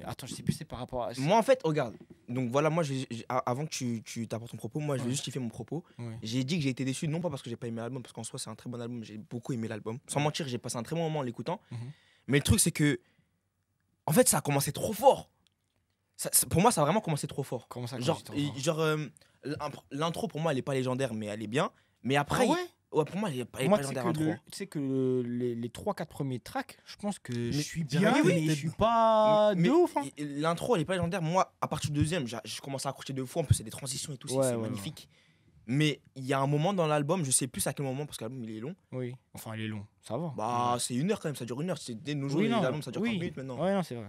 Attends, je sais plus, c'est par rapport à. Moi, en fait, regarde. Donc voilà, moi, avant que tu t'apportes ton propos, moi, je vais Ouais. justifier mon propos. Ouais. J'ai dit que j'ai été déçu, non pas parce que j'ai pas aimé l'album, parce qu'en soi, c'est un très bon album. J'ai beaucoup aimé l'album. Sans mentir, j'ai passé un très bon moment en l'écoutant. Mhm. Mais le truc, c'est que. En fait, ça a commencé trop fort. Pour moi, ça a vraiment commencé trop fort. Comment ça Genre, l'intro, pour moi, elle est pas légendaire, mais elle est bien. Mais après, ouais ouais, pour moi, elle est pas Moi, tu sais légendaire, que, l'intro. tu sais que les 3-4 premiers tracks, je pense que je suis dirais bien, que mais je suis pas Mais de ouf. Hein. L'intro, elle est pas légendaire. Moi, à partir du deuxième, je commence à accrocher de fou. En plus, c'est des transitions et tout, Ouais, c'est ouais, magnifique. Mais il y a un moment dans l'album, je sais plus à quel moment, parce que l'album, il est long. Oui. Enfin, il est long, ça va. Bah, c'est 1 heure quand même, ça dure 1 heure. C'est dès nos jours, oui, les non, albums, ça dure oui. 30 minutes maintenant. Ouais, non, c'est vrai.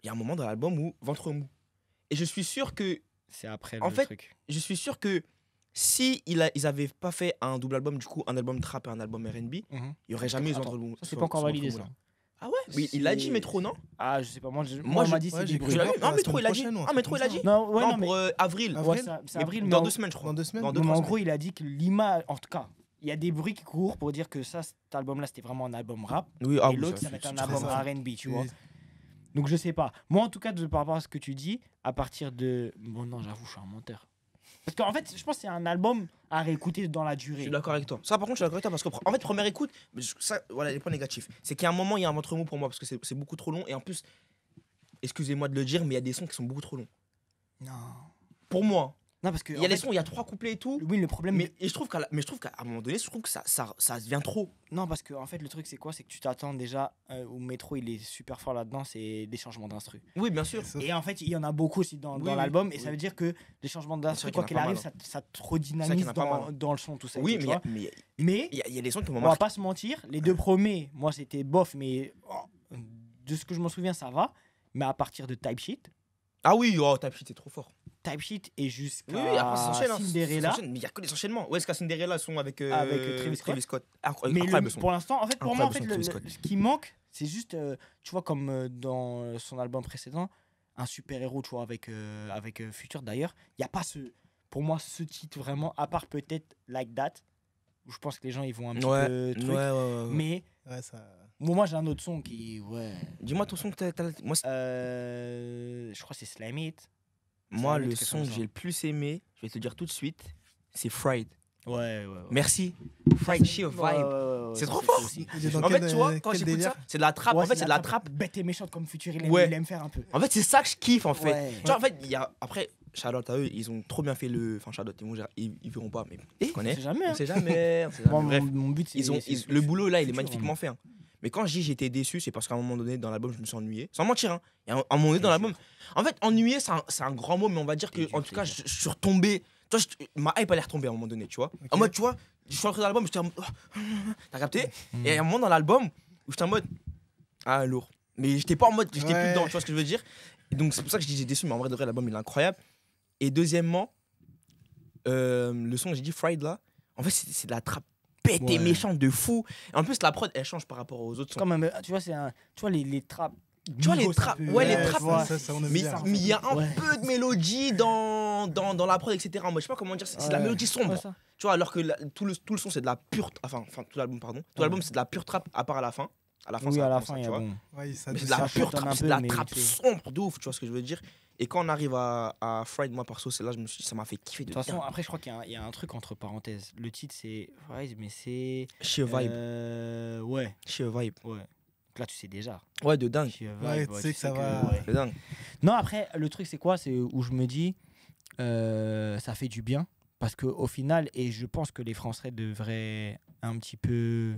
Il y a un moment dans l'album où ventre mou. Et je suis sûr que C'est après En le fait, truc. je suis sûr que si ils avaient pas fait un double album, du coup, un album trap et un album R&B, il Mhm. y aurait jamais eu Attends, Ventre mou. Ça, c'est pas encore validé, ça. Ah ouais? Oui, il l'a dit, C'est- Métro, non? Ah, je sais pas. Moi, Moi, on m'a je- dit ouais, c'est j'ai des cru bruits. Tu l'as vu? pour Ah, la Métro, semaine il a dit. prochaine ou un Ah, truc Métro, comme il a ça. dit. Non, ouais, Non, non, mais. pour avril. Avril. Ouais, c'est avril, mais Dans en- 2 semaines, je crois. Dans 2 semaines. Dans Non, deux, mais en trois gros, il a dit que l'image. En tout cas, il y a des bruits qui courent pour dire que ça, cet album-là, c'était vraiment un album rap. Oui, Et l'autre, ça va être un album R&B, tu vois. Donc, je sais pas. Moi, en tout cas, par rapport à ce que tu dis, à partir de. Bon, non, j'avoue, je suis un menteur. Parce qu'en fait, je pense que c'est un album à réécouter dans la Je durée. suis d'accord avec toi. Ça, par contre, je suis d'accord avec toi parce que, en fait, première écoute, ça, voilà les points négatifs. C'est qu'il y a un moment, il y a un ventre mou pour moi parce que c'est beaucoup trop long. Et en plus, excusez-moi de le dire, mais il y a des sons qui sont beaucoup trop longs. Non. Pour moi, Non, parce que. il y a en des fait, sons, il y a 3 couplets et tout. Oui, le problème. Mais je trouve qu'à un moment donné, je trouve que ça devient trop. Non, parce que en fait, le truc, c'est quoi? C'est que tu t'attends déjà au métro, il est super fort là-dedans, c'est des changements d'instru. Oui, bien sûr. Et en fait, il y en a beaucoup aussi dans Oui, l'album, oui, et ça oui. veut dire que les changements C'est d'instru, vrai qu'il y quoi en a qu'il pas arrive, mal, ça te C'est redynamise vrai qu'il y en a pas mal. dans le son, tout ça. et Oui, tout, tu mais vois. mais Mais il y a des sons qui m'ont on va marqué. pas se mentir, les deux premiers, moi, c'était bof, mais de ce que je m'en souviens, ça va. Mais à partir de Type Sheet, Ah oui, oh, Type Sheet, c'est trop fort. Type Sheet et jusqu'à Oui, oui, après, ça s'enchaîne. hein, Cinderella. ça s'enchaîne, mais il y a que des enchaînements. Ouais, est-ce qu'à Cinderella, le son avec, Avec Travis Scott. Mais Incroyable son. pour l'instant, en fait, pour moi, en fait, Incroyable son, Travis ce qui manque, c'est juste, tu vois, comme dans son album précédent, un super-héros, tu vois, avec Future d'ailleurs. Il n'y a pas pour moi, ce titre vraiment, à part peut-être Like That, où je pense que les gens, ils vont un petit Ouais, peu truc. ouais. Mais Ouais, ça. moi, j'ai un autre son qui, ouais. Dis-moi ton son que t'as. Moi, Je crois que c'est Slime It. moi un le autre son comme que ça. j'ai le plus aimé, je vais te le dire tout de suite, c'est Fried. Ouais. Merci. Fried Sheer Vibe. C'est trop fort. Il est dans En fait, quel, tu vois, quand quel j'écoute délire ça, c'est de la trappe. Ouais, En fait, c'est de la trappe. bête et méchante comme Future, Ouais. il aime faire un peu. En fait, c'est ça que je kiffe, en fait. Ouais. Tu vois, en fait, il y a. Après, Charlotte à eux, ils ont trop bien fait le. Enfin, Charlotte, ils verront pas, mais Et tu connais. on sait jamais. On Hein. sait jamais. on sait jamais. Moi, Bref. mon but, c'est. Le boulot là, il est Future, magnifiquement fait. hein. Mais quand je dis j'étais déçu, c'est parce qu'à un moment donné dans l'album, je me suis ennuyé. Sans mentir, hein. Il y a un moment donné dans l'album. En fait, ennuyé, c'est un grand mot, mais on va dire que, T'es dur, en tout cas, t'es je suis retombé. Tu vois, ma hype elle est retombée à un moment donné, tu vois. Ok. En mode, tu vois, je suis rentré dans l'album, j'étais en mode. Oh, t'as capté? Mm. Et il y a un moment dans l'album où j'étais en mode. Ah, lourd. Mais j'étais pas en mode. J'étais plus Ouais. dedans, tu vois ce que je veux dire? Et donc, c'est pour ça que je dis j'ai déçu, mais en vrai, de vrai, l'album il est incroyable. Et deuxièmement, le son que j'ai dit, Fried là, en fait, c'est de la trappe bête et Ouais. méchante de fou. Et en plus, la prod elle change par rapport aux autres sons. Quand même, tu vois, tu vois les trappes. Tu vois, les Migos, trappes, un peu, ouais, les tu trappes, vois. ça, on aime Mais bien. il y a un Ouais. peu de mélodie dans la prod, etc. Moi, je sais pas comment dire, c'est de la Ouais. mélodie sombre. Ouais, ça. Tu vois, alors que tout le son, c'est de la pure. Enfin, tout l'album, pardon. Tout l'album, c'est de la pure trappe, à part à la fin. À la fin, Oui, ça à la commence, fin, il y tu a vois. bon. Ouais, ça Mais c'est de descend. la ça pure chantonne trappe, un c'est peu, de la mais trappe tu sais. sombre de ouf, tu vois ce que je veux dire. Et quand on arrive à Fried, moi perso, c'est là, je me suis dit, ça m'a fait kiffer de De toute façon, dingue. après, je crois qu'il y a un truc entre parenthèses. Le titre, c'est. Ouais, mais c'est. Sheer vibe. Ouais, Sheer vibe. ouais. Donc là, tu sais déjà. Ouais, de dingue. Sheer Ouais, vibe, tu sais que ça va. ouais. De dingue. Non, après, le truc, c'est quoi? C'est où je me dis, ça fait du bien. Parce qu'au final, et je pense que les Français devraient un petit peu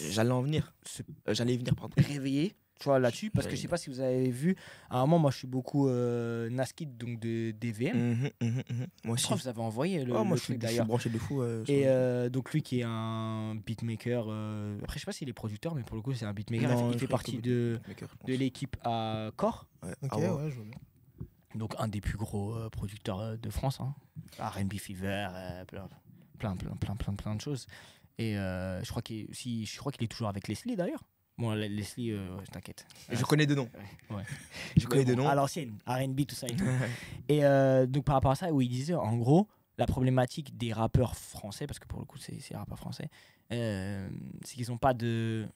J'allais en venir. se J'allais y venir, pardon. réveiller. tu vois, là-dessus, parce que Ouais. je sais pas si vous avez vu, à un moment, moi, je suis beaucoup Naskid, donc de DVM. Moi Je aussi. crois que vous avez envoyé le, Oh, moi, le je suis truc, je suis d'ailleurs. branché de fou. Et donc, lui qui est un beatmaker, après, je sais pas s'il est producteur, mais pour le coup, c'est un beatmaker. Non, Il je fait crois partie qu'il est de beatmaker, je pense. l'équipe à Core, Ouais. Ok, Ah ouais. ouais, je vois bien. donc un des plus gros producteurs de France. Hein. R&B Fever, plein de choses. Et je crois qu'il est toujours avec Leslie, d'ailleurs. Bon, Leslie, t'inquiète. Je connais de nom. Ouais. Je connais de Bon, nom. à l'ancienne, R&B, tout ça et tout. Et donc par rapport à ça, où il disait, en gros, la problématique des rappeurs français, parce que pour le coup, c'est rappeurs français, c'est qu'ils n'ont pas de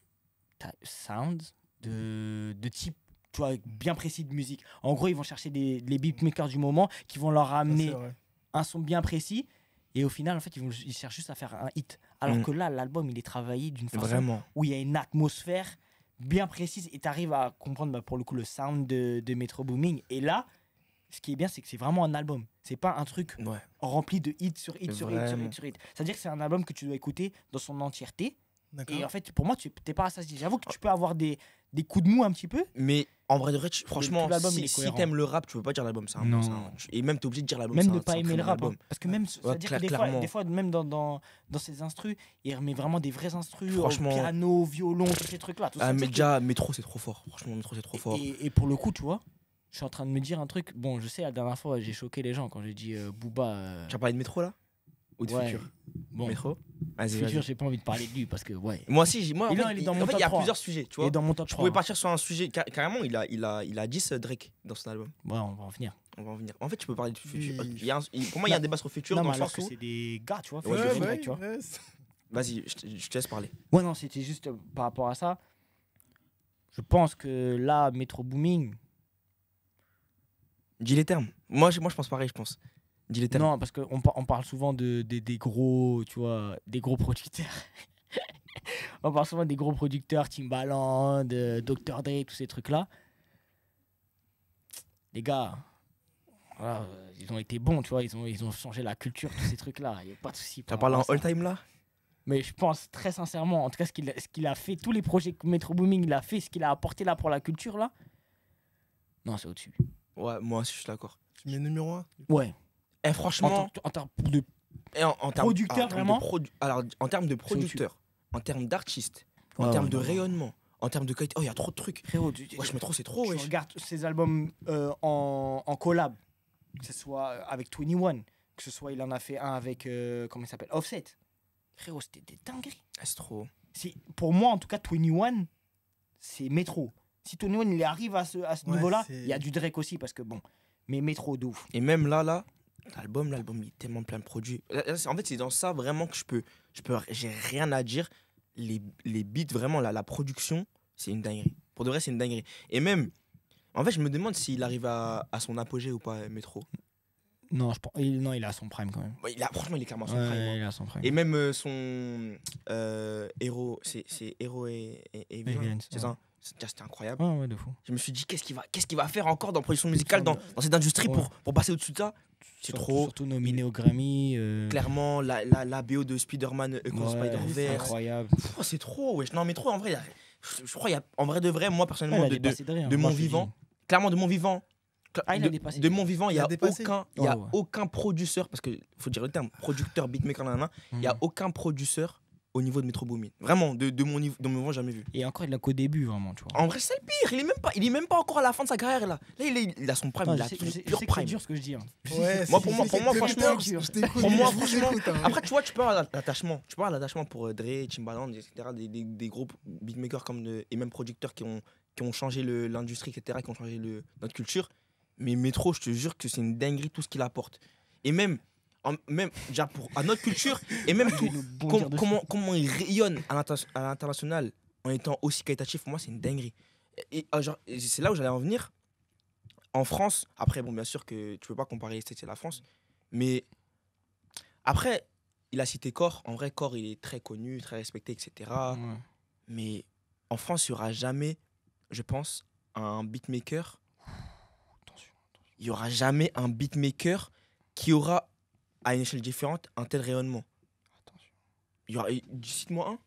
sound, de type, tu vois, bien précis de musique. En gros, ils vont chercher les beatmakers du moment qui vont leur Ça, c'est amener vrai. un son bien précis. Et au final, en fait, ils cherchent juste à faire un hit. Alors Mm. que là, l'album, il est travaillé d'une façon Vraiment. où il y a une atmosphère bien précise et tu arrives à comprendre pour le coup le sound de Metro Booming. Et là, ce qui est bien, c'est que c'est vraiment un album. C'est pas un truc Ouais. rempli de hits sur hits sur hits sur Vraiment. hits sur hits. C'est-à-dire que c'est un album que tu dois écouter dans son entièreté. D'accord. Et en fait, pour moi, tu n'es pas rassasié. J'avoue que tu peux avoir des coups de mou un petit peu. Mais en vrai de vrai, franchement, tout l'album, il si, est si cohérent. t'aimes le rap, tu peux pas dire l'album, c'est un Non. et même t'es obligé de dire l'album. Même c'est ne un- pas c'est un aimer très le bon rap. album. Hein. Parce que même, c'est-à-dire que clairement. des fois, même dans ses instrus, il remet vraiment des vrais instrus, Franchement. piano, violon, tous ces trucs-là. Tout ça, Ah, tu mais sais que- déjà, Métro, c'est trop fort. Franchement, Métro, c'est trop fort. Et pour le coup, tu vois, je suis en train de me dire un truc. Bon, je sais, la dernière fois, j'ai choqué les gens quand j'ai dit Booba. Tu as parlé de Métro là Ou de ouais. Futur Bon, Métro Vas-y, Futur, vas-y. j'ai pas envie de parler de lui parce que, ouais. Moi aussi, moi, Il en est fait, dans mon en fait, top il y a 3. plusieurs sujets, tu Il est vois. dans mon top Je 3. pouvais partir sur un sujet. Carrément, il a 10 Drake dans son album. Ouais, on va en venir. On va en venir. En fait, tu peux parler de Futur. Oui. Pour moi, il y a un débat sur Futur Non, dans mais le alors sens que où. c'est des gars, tu vois. Ouais, Futur je et sais. Drake, tu vois. Vas-y, je te laisse parler. Ouais, non, c'était juste par rapport à ça. Je pense que là, Metro Booming. Dis les termes. Moi, je pense pareil, je pense. Dis les termes. Non, parce qu'on parle souvent des gros, tu vois, des gros producteurs. On parle souvent des gros producteurs, Timbaland, Dr. Dre, tous ces trucs-là. Les gars, voilà, ils ont été bons, tu vois, ils ont changé la culture, tous ces trucs-là. Il n'y a pas de souci. T'as par parlé en rapport à ça. all-time là Mais je pense très sincèrement, en tout cas, ce qu'il a fait, tous les projets que Metro Booming il a fait, ce qu'il a apporté là pour la culture, là, non, c'est au-dessus. Ouais, moi aussi, je suis d'accord. Tu mets numéro 1 Ouais. Et franchement, En termes de. et en termes- producteur, en termes vraiment alors, en termes de au-dessus. producteur, en termes d'artiste, en Ouais, termes ouais, de non, non. rayonnement, en termes de qualité. Oh, il y a trop de trucs. Frérot, Wesh, Métro, c'est trop, tu wesh. regardes ses albums en collab, que ce soit avec 21, que ce soit il en a fait un avec, comment il s'appelle, Offset. Frérot, c'était des dingueries. Ah, c'est trop. Pour moi, en tout cas, 21, c'est Metro. Si 21 il arrive à ce Ouais, niveau-là, c'est- il y a du Drake aussi, parce que bon, mais Metro de ouf. Et même là, l'album, il est tellement plein de produits. En fait, c'est dans ça vraiment que j'ai rien à dire. Les beats, vraiment, la production, c'est une dinguerie. Pour de vrai, c'est une dinguerie. Et même, en fait, je me demande s'il arrive à son apogée ou pas, Métro. Non, non, il a son prime quand même. Ouais, franchement, il est clairement à son Ouais, prime, hein. il a son prime. Et même son héros, c'est héros et vilain, vilain, c'est ouais. ça. C'était incroyable. Ouais, de fou. Je me suis dit, qu'est-ce qu'il va faire encore dans la production musicale, dans cette industrie Ouais. pour passer au-dessus de ça. C'est trop. Surtout nominé au Grammy. Clairement, la BO de Spider-Man Across Ouais, c'est Spider-Verse. incroyable. Oh, c'est trop, wesh. Non, mais trop, en vrai, je crois, en vrai de vrai, moi, Ouais, personnellement, il a dépassé Dre, hein. de Moi, mon je te dis. vivant, clairement, de mon vivant, Ah, il a dépassé. de mon vivant, il Il n'y a a dépassé. il y a Ouais, ouais. aucun producteur, parce qu'il faut dire le terme, producteur, beatmaker, nanana, il n'y a Mm. aucun producteur au niveau de Metro Boomin. Vraiment, de mon niveau, jamais vu. Et encore, il l'a qu'au début, vraiment, tu vois. En vrai, c'est le pire, il est même pas encore à la fin de sa carrière, là. Là, il a son prime, Non, il je a sais son je sais pur que c'est prime. dur ce que je dis. Hein. Ouais, Moi, pour moi, franchement, je t'écoute. Pour moi, je vous franchement, écoute, hein. Après, tu vois, tu peux avoir l'attachement. Tu peux avoir l'attachement pour Dre, Timbaland, etc. Des gros beatmakers et même producteurs qui ont changé l'industrie, etc., qui ont changé notre culture. Mais Metro, je te jure que c'est une dinguerie tout ce qu'il apporte. Et même genre à notre culture, et même tout, comment il rayonne à l'international en étant aussi qualitatif, pour moi, c'est une dinguerie. Et c'est là où j'allais en venir. En France, après, bon, bien sûr que tu peux pas comparer les States et la France, mais après, il a cité Core. En vrai, Core, il est très connu, très respecté, etc. Ouais. Mais en France, il n'y aura jamais, je pense, un beatmaker. Il n'y aura jamais un beatmaker qui aura, à une échelle différente, un tel rayonnement. Il y aura, cite-moi un.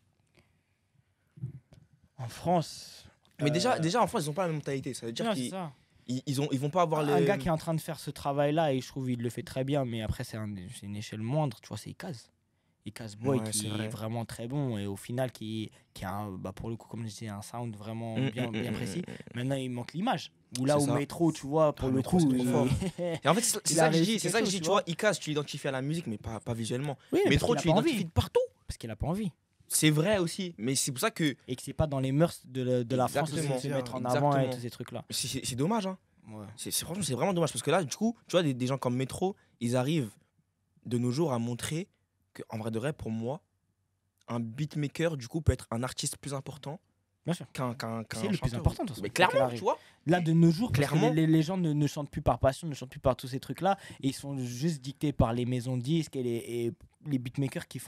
En France, Mais déjà, en France, ils ont pas la même mentalité. Ça veut dire Non, c'est qu'ils ça. ils vont pas avoir Un le. gars qui est en train de faire ce travail-là, et je trouve qu'il le fait très bien, mais après, c'est une échelle moindre, tu vois, c'est Ikaz. Ikaz Boy Ouais, qui c'est est vrai. vraiment très bon, et au final, qui a, bah, pour le coup, comme je disais, un sound vraiment bien précis. Maintenant, il manque l'image. Ou là, C'est au ça. métro, tu vois, pour Ah, le Métro, coup. c'est trop fort. Et en fait, c'est Il a ça que je réussi dis, c'est quelque ça que je chose, dis, tu tu vois, Ikaz, tu l'identifies à la musique, mais pas visuellement. Oui, parce Métro, qu'il a tu pas envie. l'identifies de partout. Parce qu'il a pas envie. C'est vrai aussi, mais c'est pour ça que Et que c'est pas dans les mœurs de la France aussi de Exactement. se mettre en avant et Exactement. tous ces trucs-là. c'est dommage. Hein. Ouais. Franchement, c'est vraiment dommage parce que là, du coup, tu vois, des gens comme Métro, ils arrivent de nos jours à montrer qu'en vrai de vrai, pour moi, un beatmaker, du coup, peut être un artiste plus important Bien sûr. qu'un C'est le plus chanteur. important, de toute façon. Mais Quoi qu'il clairement, arrive. tu vois. Là, de nos jours, parce que Clairement. les gens ne chantent plus par passion, ne chantent plus par tous ces trucs-là, et ils sont juste dictés par les maisons de disques et les beatmakers qui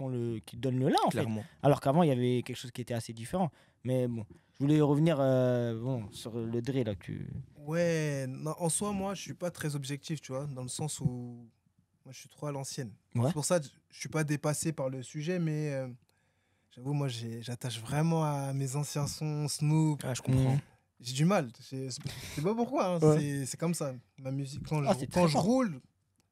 donnent le là, en fait. Clairement. Alors qu'avant, il y avait quelque chose qui était assez différent. Mais bon, je voulais revenir sur le drill, là. Ouais, non, en soi, moi, je suis pas très objectif, tu vois, dans le sens où moi, je suis trop à l'ancienne. Ouais. C'est pour ça que je suis pas dépassé par le sujet, mais j'avoue, moi, j'attache vraiment à mes anciens sons, Snoop. Ah, je comprends. Mhm. J'ai du mal. Je sais pas pourquoi, hein, Ouais. c'est comme ça. Ma musique, quand Ah, c'est quand très je fort. roule,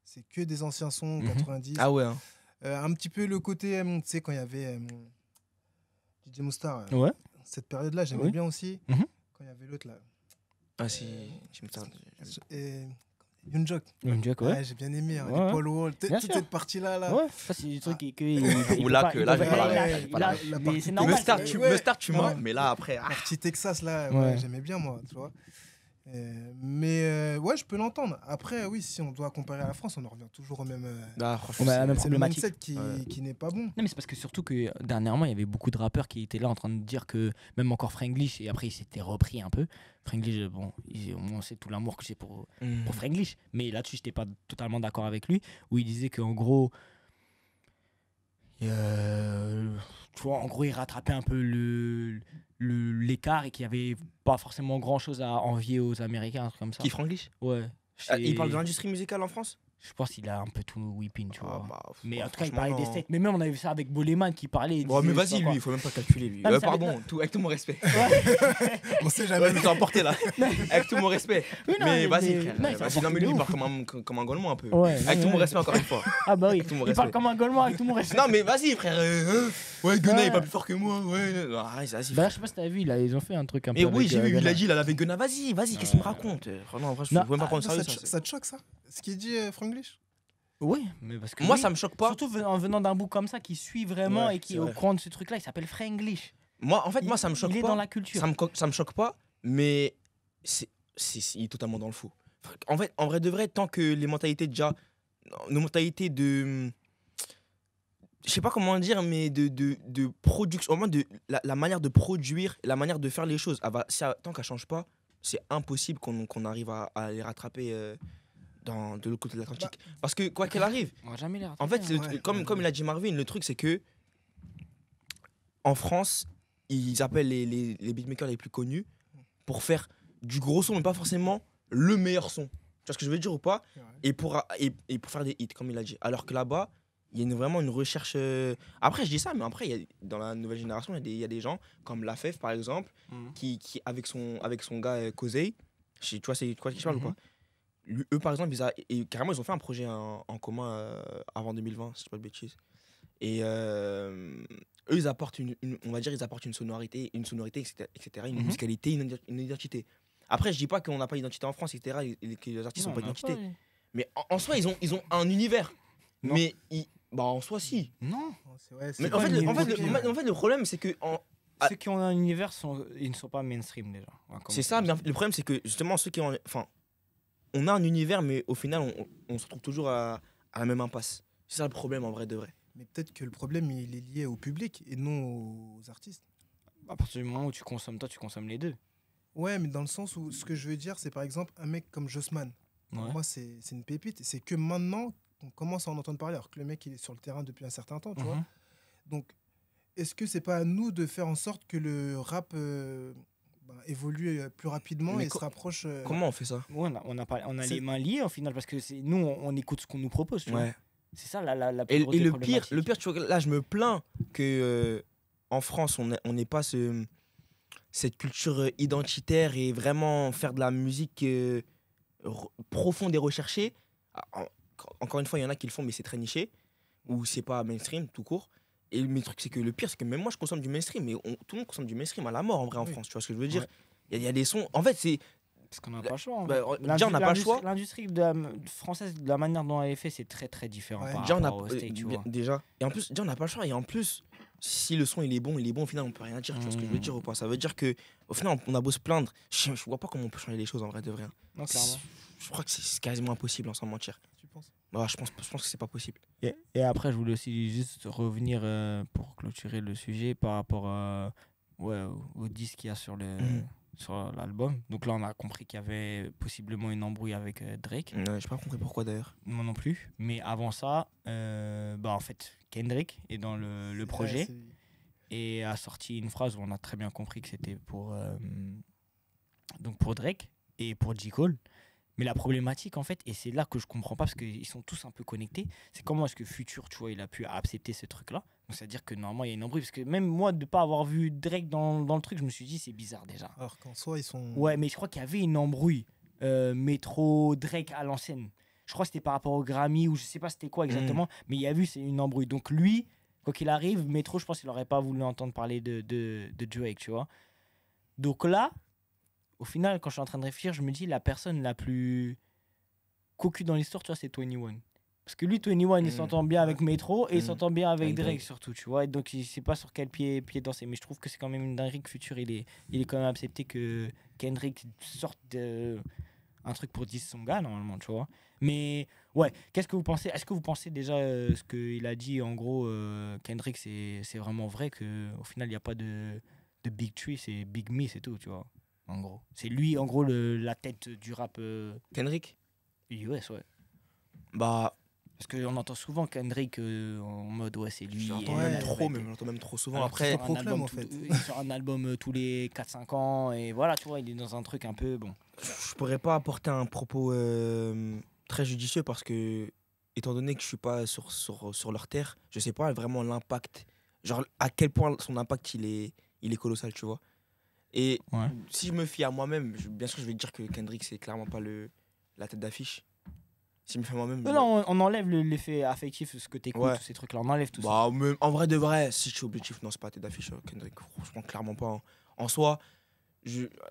c'est que des anciens sons, Mhm. 90. Ah ouais. Hein. Un petit peu le côté, tu sais, quand il y avait DJ Moustar, Ouais. cette période-là, j'aimais Oui. bien aussi. Mhm. Quand il y avait l'autre, là. Ah si. Je me tarde. Et Young Jock. Young Jock, ouais. Ouais, j'ai bien aimé. Hein, Ouais, les Paul Wall, Bien toute sûr. cette partie-là. Là. Ouais, ça, c'est des trucs Ou là, que là, j'ai pas la ref. La mais partie c'est technique. normal. Me c'est- start, tu Ouais. m'as. Mais là, après. Ah. Partie Texas, là, Ouais. ouais, j'aimais bien, moi, tu vois. Mais ouais, je peux l'entendre. Après, oui, si on doit comparer à la France, on en revient toujours au même. Ah, franchement, Ouais, la même C'est le problématique. mindset Ouais. qui n'est pas bon. Non, mais c'est parce que surtout que dernièrement, il y avait beaucoup de rappeurs qui étaient là en train de dire que même encore Franglish, et après il s'était repris un peu. Franglish, bon, moi c'est tout l'amour que j'ai pour Franglish, mais là-dessus, j'étais pas totalement d'accord avec lui, où il disait qu'en gros, tu vois, en gros, il rattrapait un peu l'écart et qu'il y avait pas forcément grand-chose à envier aux Américains, un truc comme ça. Qui Franglish Ouais. Il parle de l'industrie musicale en France. Je pense qu'il a un peu tout whipping, tu vois. Mais ouais, en tout cas, il franchement, parlait des non. States. Mais même, on avait vu ça avec Boleman qui parlait. il Bon, mais disait, je sais vas-y, pas lui, il faut même pas calculer, lui. Non, mais ça Pardon, avec tout mon respect. On sait Ouais, jamais. je me suis emporté là. Avec tout mon respect. Oui, non, mais vas-y, mais- frère. non, il s'est Vas-y, emporté non, mais de lui, il ouf. parle comme un Gaulois un peu. Ouais, Avec non, tout mon mais- respect, encore une fois. Ah bah oui, tout mon il parle respect. comme un Gaulois avec tout mon respect. Non, mais vas-y, frère. Ouais, Gunna, Ouais. il est pas plus fort que moi. Ouais. Non, arrête, vas-y. Bah, frère. je sais pas si t'as vu, là, ils ont fait un truc un peu. Mais oui, avec, j'ai vu, il Gunna. a dit, il avait Gunna. Vas-y, qu'est-ce qu'il me raconte Non, en vrai, je Non, peux même pas prendre Ça, sérieux. ça te choque, ça Ce qu'il dit, Franglish Oui, mais parce que. Moi, lui, ça me choque pas. Surtout en venant d'un bout comme ça qui suit vraiment Ouais, et qui c'est est au vrai. courant de ce truc-là, il s'appelle Franglish. Moi, en fait, moi, ça me choque Il est pas. dans la culture. Ça me choque pas, mais il est totalement dans le faux. En fait, en vrai de vrai, tant que les mentalités déjà, nos mentalités de, je sais pas comment dire, mais de production, au moins de la manière de produire, la manière de faire les choses, tant qu'elle change pas, c'est impossible qu'on arrive à les rattraper de l'autre côté de l'Atlantique. Parce que quoi qu'elle arrive, On va jamais les en rattraper, fait, hein. Ouais, comme il a dit Marvin, le truc c'est que en France, ils appellent les beatmakers les plus connus pour faire du gros son, mais pas forcément le meilleur son. Tu vois ce que je veux dire ou pas? Et pour faire des hits, comme il a dit. Alors que là-bas, il y a vraiment une recherche. Après, je dis ça, mais après, dans la nouvelle génération, il y a des gens comme Lafef, par exemple, Mhm. qui avec son gars Kosei, tu vois, c'est quoi qui parle ou Mhm. pas? Eux, par exemple, carrément, ils ont fait un projet en commun avant 2020, si je dis pas de bêtises. Et eux, ils apportent on va dire, ils apportent une sonorité, etc., une Mhm. musicalité, une identité. Après, je dis pas qu'on n'a pas d'identité en France, etc., et que les artistes Non, n'ont pas on a d'identité. pas, Mais en soi, ils ont un univers. Non. Mais en soi, si. Non. Mais pas en fait, une en fait, identité, le problème, c'est que Ah. Ceux qui ont un univers, ils ne sont pas mainstream déjà. c'est ça. Mais le problème, c'est que justement, ceux qui ont, enfin, on a un univers, mais au final, on se retrouve toujours à la même impasse. C'est ça le problème, en vrai de vrai. Mais peut-être que le problème, il est lié au public et non aux artistes. À partir du moment où tu consommes, toi, tu consommes les deux. Ouais, mais dans le sens où ce que je veux dire, c'est par exemple un mec comme Jossman. Pour Ouais. moi, c'est une pépite. C'est que maintenant qu'on commence à en entendre parler, alors que le mec, il est sur le terrain depuis un certain temps, tu vois. Mhm. Donc, est-ce que c'est pas à nous de faire en sorte que le rap évolue plus rapidement Mais et se rapproche Comment on fait ça? Ouais, on a C'est- les mains liées au final parce que nous, on écoute ce qu'on nous propose. Tu vois. Ouais. C'est ça la plus Et grosse le pire, problématique. tu vois, là, je me plains que en France, on n'ait pas cette culture identitaire et vraiment faire de la musique profonde et recherchée. Encore une fois, il y en a qui le font, mais c'est très niché, ou c'est pas mainstream, tout court. Et le truc, c'est que le pire, c'est que même moi, je consomme du mainstream, mais tout le monde consomme du mainstream à la mort, en vrai, en Oui. France. Tu vois ce que je veux dire? Ouais. Il y a des sons. En fait, c'est. Parce qu'on n'a pas le choix. Bah, déjà, on n'a pas le choix. L'industrie française, de la manière dont elle est faite, c'est très très différent Ouais. par Déjà, on a, rapport aux States, tu vois. déjà. Et en plus, déjà, on n'a pas le choix. Et en plus, si le son il est bon, au final, on peut rien dire. Tu vois ce que je veux dire ou pas? Ça veut dire que, au final, on a beau se plaindre. Je vois pas comment on peut changer les choses en vrai de vrai. Non, clairement. Je crois que c'est quasiment impossible, sans mentir. Tu penses? Ouais, je pense que c'est pas possible. Et après, je voulais aussi juste revenir pour clôturer le sujet par rapport au disque qu'il y a sur sur l'album. Donc là, on a compris qu'il y avait possiblement une embrouille avec Drake. Ouais, j'ai pas compris pourquoi d'ailleurs. Moi non plus. Mais avant ça, en fait, Kendrick est dans le projet et a sorti une phrase où on a très bien compris que c'était pour Drake et pour J. Cole. Mais la problématique, en fait, et c'est là que je comprends pas, parce qu'ils sont tous un peu connectés, c'est comment est-ce que Future, tu vois, il a pu accepter ce truc-là. Donc, c'est-à-dire que normalement, il y a une embrouille. Parce que même moi, de ne pas avoir vu Drake dans le truc, je me suis dit, c'est bizarre déjà. Alors qu'en soi, ils sont. Ouais, mais je crois qu'il y avait une embrouille. Métro, Drake à l'ancienne. Je crois que c'était par rapport au Grammy, ou je sais pas c'était quoi exactement, mais il y a vu, c'est une embrouille. Donc, lui, quoi qu'il arrive, Métro, je pense qu'il n'aurait pas voulu entendre parler de Drake, tu vois. Donc là, au final, quand je suis en train de réfléchir, je me dis la personne la plus cocu dans l'histoire, tu vois, c'est 21. Parce que lui, 21, il s'entend bien avec Metro et il s'entend bien avec Drake surtout, tu vois. Et donc, il sait pas sur quel pied danser. Mais je trouve que c'est quand même une dinguerie que Future, il est quand même accepté que Kendrick sorte un truc pour 10 son gars, normalement, tu vois. Mais ouais, qu'est-ce que vous pensez? Est-ce que vous pensez déjà ce qu'il a dit, en gros, Kendrick, c'est vraiment vrai qu'au final, il n'y a pas de Big Tree, c'est Big Me, c'est tout, tu vois. En gros, c'est lui, en gros, la tête du rap Kendrick? US, ouais. Bah. Parce qu'on entend souvent Kendrick en mode, ouais, c'est lui. J'entends même trop souvent. Alors Après, il sort un album tous les 4-5 ans, et voilà, tu vois, il est dans un truc un peu, bon. je pourrais pas apporter un propos très judicieux parce que, étant donné que je suis pas sur leur terre, je sais pas vraiment l'impact. Genre, à quel point son impact, il est colossal, tu vois. Et Ouais. si je me fie à moi-même, bien sûr, je vais te dire que Kendrick, c'est clairement pas la tête d'affiche. Si je me fie à moi-même. Non, on enlève l'effet affectif, ce que t'écoutes, Ouais. tous ces trucs-là, on enlève tout ça. Bah, mais en vrai de vrai, si je suis objectif, non, c'est pas la tête d'affiche, Kendrick. Franchement, clairement pas. Hein. En soi,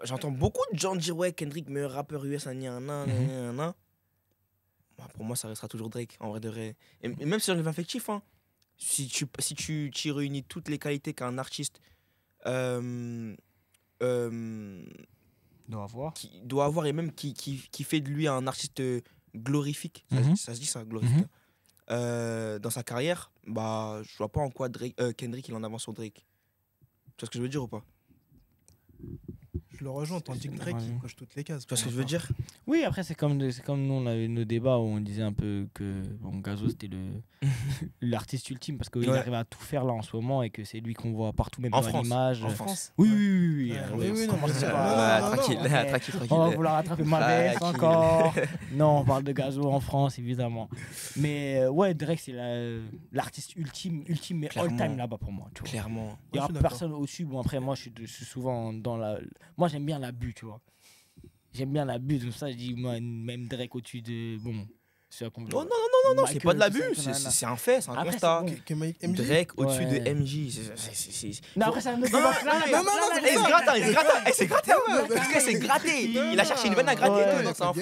j'entends beaucoup de gens dire, ouais, Kendrick, meilleur rappeur US, nan. Bah, pour moi, ça restera toujours Drake, en vrai de vrai. Et même si j'enlève affectif, hein, si tu réunis toutes les qualités qu'un artiste. Qui doit avoir et même qui fait de lui un artiste glorifique, ça se dit ça, glorifique, dans sa carrière, bah je vois pas en quoi Kendrick il en avance sur Drake. Tu vois ce que je veux dire ou pas? Je le rejoins, tandis que Drake, il coche toutes les cases. Tu vois ce que je veux dire? Oui, après, c'est comme nous, on avait nos débats où on disait un peu que Gazo, c'était l'artiste ultime parce qu'il arrive à tout faire là en ce moment et que c'est lui qu'on voit partout, même en dans France, l'image. En France. Oui. Tranquille. On va vouloir rattraper ma veste encore. Non, on parle de Gazo en France, évidemment. Mais ouais, Drake, c'est l'artiste ultime, mais all-time là-bas pour moi. Tu vois. Clairement. Il n'y a personne au-dessus. Bon, après, moi, je suis souvent dans la. Moi, j'aime bien l'abus, tu vois. J'aime bien l'abus, comme ça, je dis, moi, même Drake au-dessus de. Bon. Non, c'est pas de l'abus, c'est un fait, c'est un constat. Drake au-dessus de MJ. Non, après, c'est un autre débat. Il s'est gratté. Parce que c'est gratté. Il a cherché une veine à gratter. Non, c'est un fou.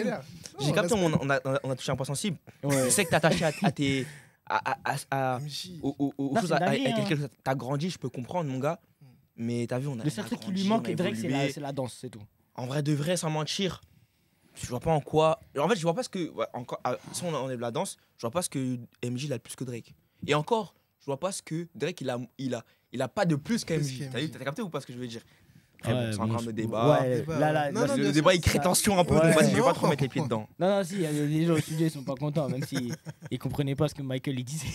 J'ai capté, on a touché un point sensible. Je sais que t'es attaché à tes. aux choses avec lesquelles t'as grandi, je peux comprendre, mon gars. Mais t'as vu, on a. Le seul truc qui lui manque, Drake, c'est la danse, c'est tout. En vrai de vrai, sans mentir, je vois pas en quoi. En fait, je vois pas ce que. Encore, si on enlève la danse, je vois pas ce que MJ il a de plus que Drake. Et encore, je vois pas ce que Drake il a pas de plus que MJ. T'as capté ou pas ce que je veux dire? Après, c'est encore un débat. Le débat il crée tension un peu. Donc vas-y, je vais pas trop mettre les pieds dedans. Non, si, il y a des gens au studio, ils sont pas contents, même s'ils comprenaient pas ce que Michael il disait.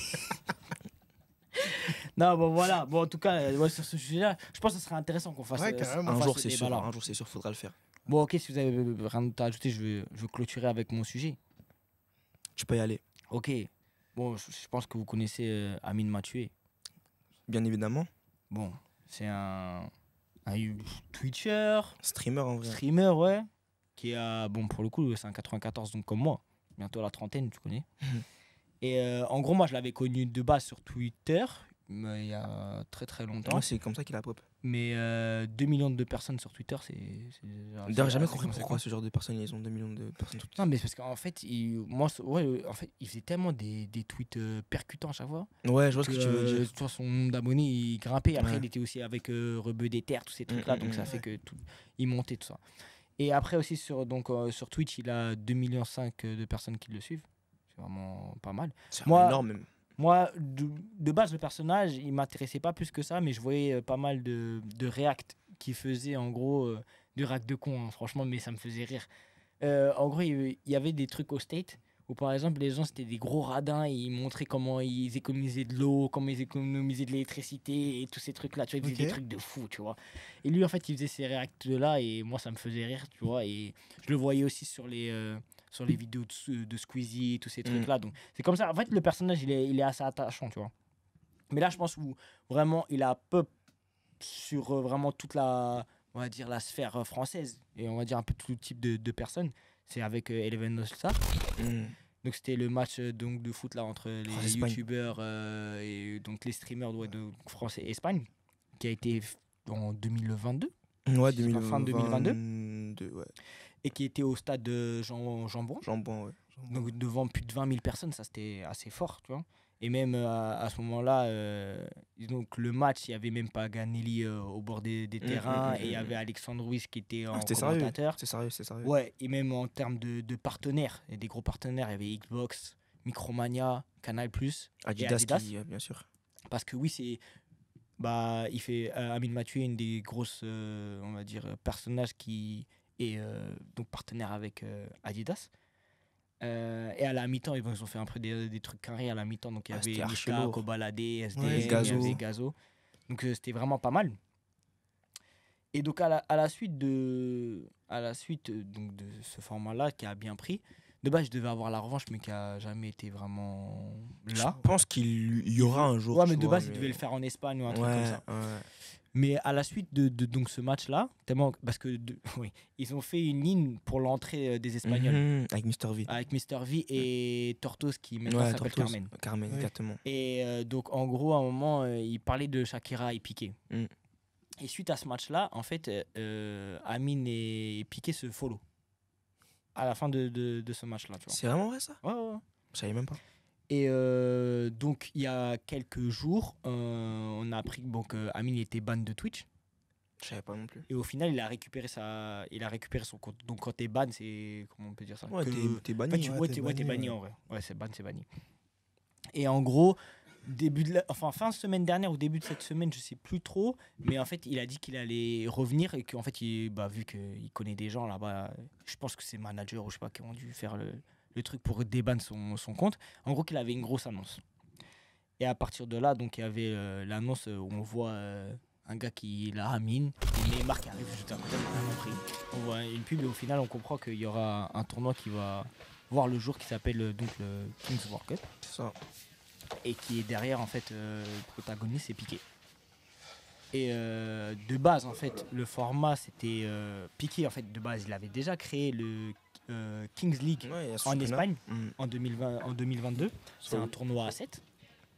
Non, bon voilà. Bon, en tout cas, sur ce sujet-là, je pense que ce serait intéressant qu'on fasse un jour, c'est sûr, faudra le faire. Bon, ok, si vous avez rien à ajouter, je vais clôturer avec mon sujet. Tu peux y aller. Ok. Bon, je pense que vous connaissez Amine Mathieu. Bien évidemment. Bon, c'est un Twitcher, Streamer en vrai. streamer, ouais, qui a, bon, pour le coup, c'est un 94, donc comme moi, bientôt la trentaine, tu connais. Et en gros, moi, je l'avais connu de base sur Twitter, mais il y a très très longtemps. Ouais, c'est comme ça qu'il a pop. Mais 2 millions de personnes sur Twitter, c'est D'ailleurs, j'ai jamais assez compris conséquent. pourquoi ce genre de personnes, ils ont 2 millions de personnes. Non, mais c'est parce qu'en fait, en fait, il faisait tellement des tweets percutants à chaque fois. Ouais, je vois ce que tu veux dire. Tu vois, son nombre d'abonnés, il grimpait. Après, Ouais. il était aussi avec Rebeu des Terres, tous ces trucs-là. Donc, ça ouais. fait que tout, il montait, tout ça. Et après aussi, sur Twitch, il a 2,5 millions de personnes qui le suivent. C'est vraiment pas mal. C'est Moi- énorme même. Moi, de base, le personnage, il m'intéressait pas plus que ça, mais je voyais pas mal de react qui faisaient en gros du react de con, hein, franchement, mais ça me faisait rire. En gros, il y avait des trucs au State où, par exemple, les gens, c'était des gros radins, et ils montraient comment ils économisaient de l'eau, comment ils économisaient de l'électricité et tous ces trucs-là. Tu vois, ils faisaient des Ok. trucs de fou, tu vois. Et lui, en fait, il faisait ces reacts-là, et moi, ça me faisait rire, tu vois. Et je le voyais aussi sur les vidéos de Squeezie, tous ces trucs-là. Donc, c'est comme ça. En fait, le personnage, il est assez attachant, tu vois. Mais là, je pense où vraiment, il a pop sur vraiment toute la, on va dire, la sphère française. Et on va dire un peu tout type de personnes. C'est avec Eleven All-Star. Donc, c'était le match donc, de foot là, entre les France-Espagne. youtubeurs et donc les streamers de France et Espagne, qui a été en 2022. Ouais, C'est pas fin 2022. 2022, ouais. Et qui était au stade de Jambon. Jambon, ouais. Donc devant plus de 20 000 personnes, ça c'était assez fort, tu vois. Et même à ce moment-là, donc le match, il n'y avait même pas Ganelli au bord des terrains et il y avait Alexandre Ruiz qui était en C'était sérieux. commentateur. C'est sérieux, c'est sérieux. Ouais, et même en termes de partenaires, et des gros partenaires, il y avait Xbox, Micromania, Canal+, Adidas, Adidas. bien sûr. Parce que oui, c'est il fait Amine Mathieu, une des grosses, on va dire, personnages qui est donc partenaire avec Adidas. Et à la mi-temps, ils ont fait un peu des trucs carrés à la mi-temps. Donc il y Ah, c'était avait archi Mishka, lourd. Kobalade, SDM, Ouais, il y Gazo. avait Gazo. Donc c'était vraiment pas mal. Et donc à la suite donc de ce format-là qui a bien pris, de base je devais avoir la revanche mais qui a jamais été vraiment là. Je pense qu'il y aura un jour. Ouais, tu mais de vois, base il devait le faire en Espagne ou un truc Ouais, comme ça. ouais. Mais à la suite de donc ce match-là, tellement parce que oui, ils ont fait une ligne pour l'entrée des Espagnols Avec Mr. V. avec Mr V et Tortos qui maintenant Ouais, s'appelle Tortoise. Carmen. Carmen, Ouais. exactement. Et donc en gros à un moment il parlait de Shakira et Piqué. Mm. Et suite à ce match-là, en fait, Amine et Piqué se follow à la fin de ce match-là. Tu C'est vraiment vrai ça? vois. Ouais. Je savais même pas. Et donc, il y a quelques jours, on a appris que Amine était ban de Twitch. Je savais pas non plus. Et au final, il a récupéré son compte. Donc, quand t'es ban, c'est. Comment on peut dire ça Ouais, Que- t'es en fait, banni. t'es banni ouais. en vrai. Ouais, c'est ban, c'est banni. Et en gros, fin de semaine dernière ou début de cette semaine, je sais plus trop, mais en fait, il a dit qu'il allait revenir et qu'en fait, vu qu'il connaît des gens là-bas, je pense que c'est manager ou je sais pas qui ont dû faire le truc pour débanner son compte. En gros, qu'il avait une grosse annonce. Et à partir de là, donc il y avait l'annonce où on voit un gars qui la Amine, et Neymar qui arrive juste à côté, on a compris. On voit une pub et au final, on comprend qu'il y aura un tournoi qui va voir le jour qui s'appelle donc le Kings World Cup. C'est ça. Et qui est derrière en fait le protagoniste, c'est Piqué. Et de base en fait le format c'était Piqué en fait de base il avait déjà créé le Kings League Ouais, il y a ce en championnat. Espagne Mm. en 2022. C'est un tournoi à 7,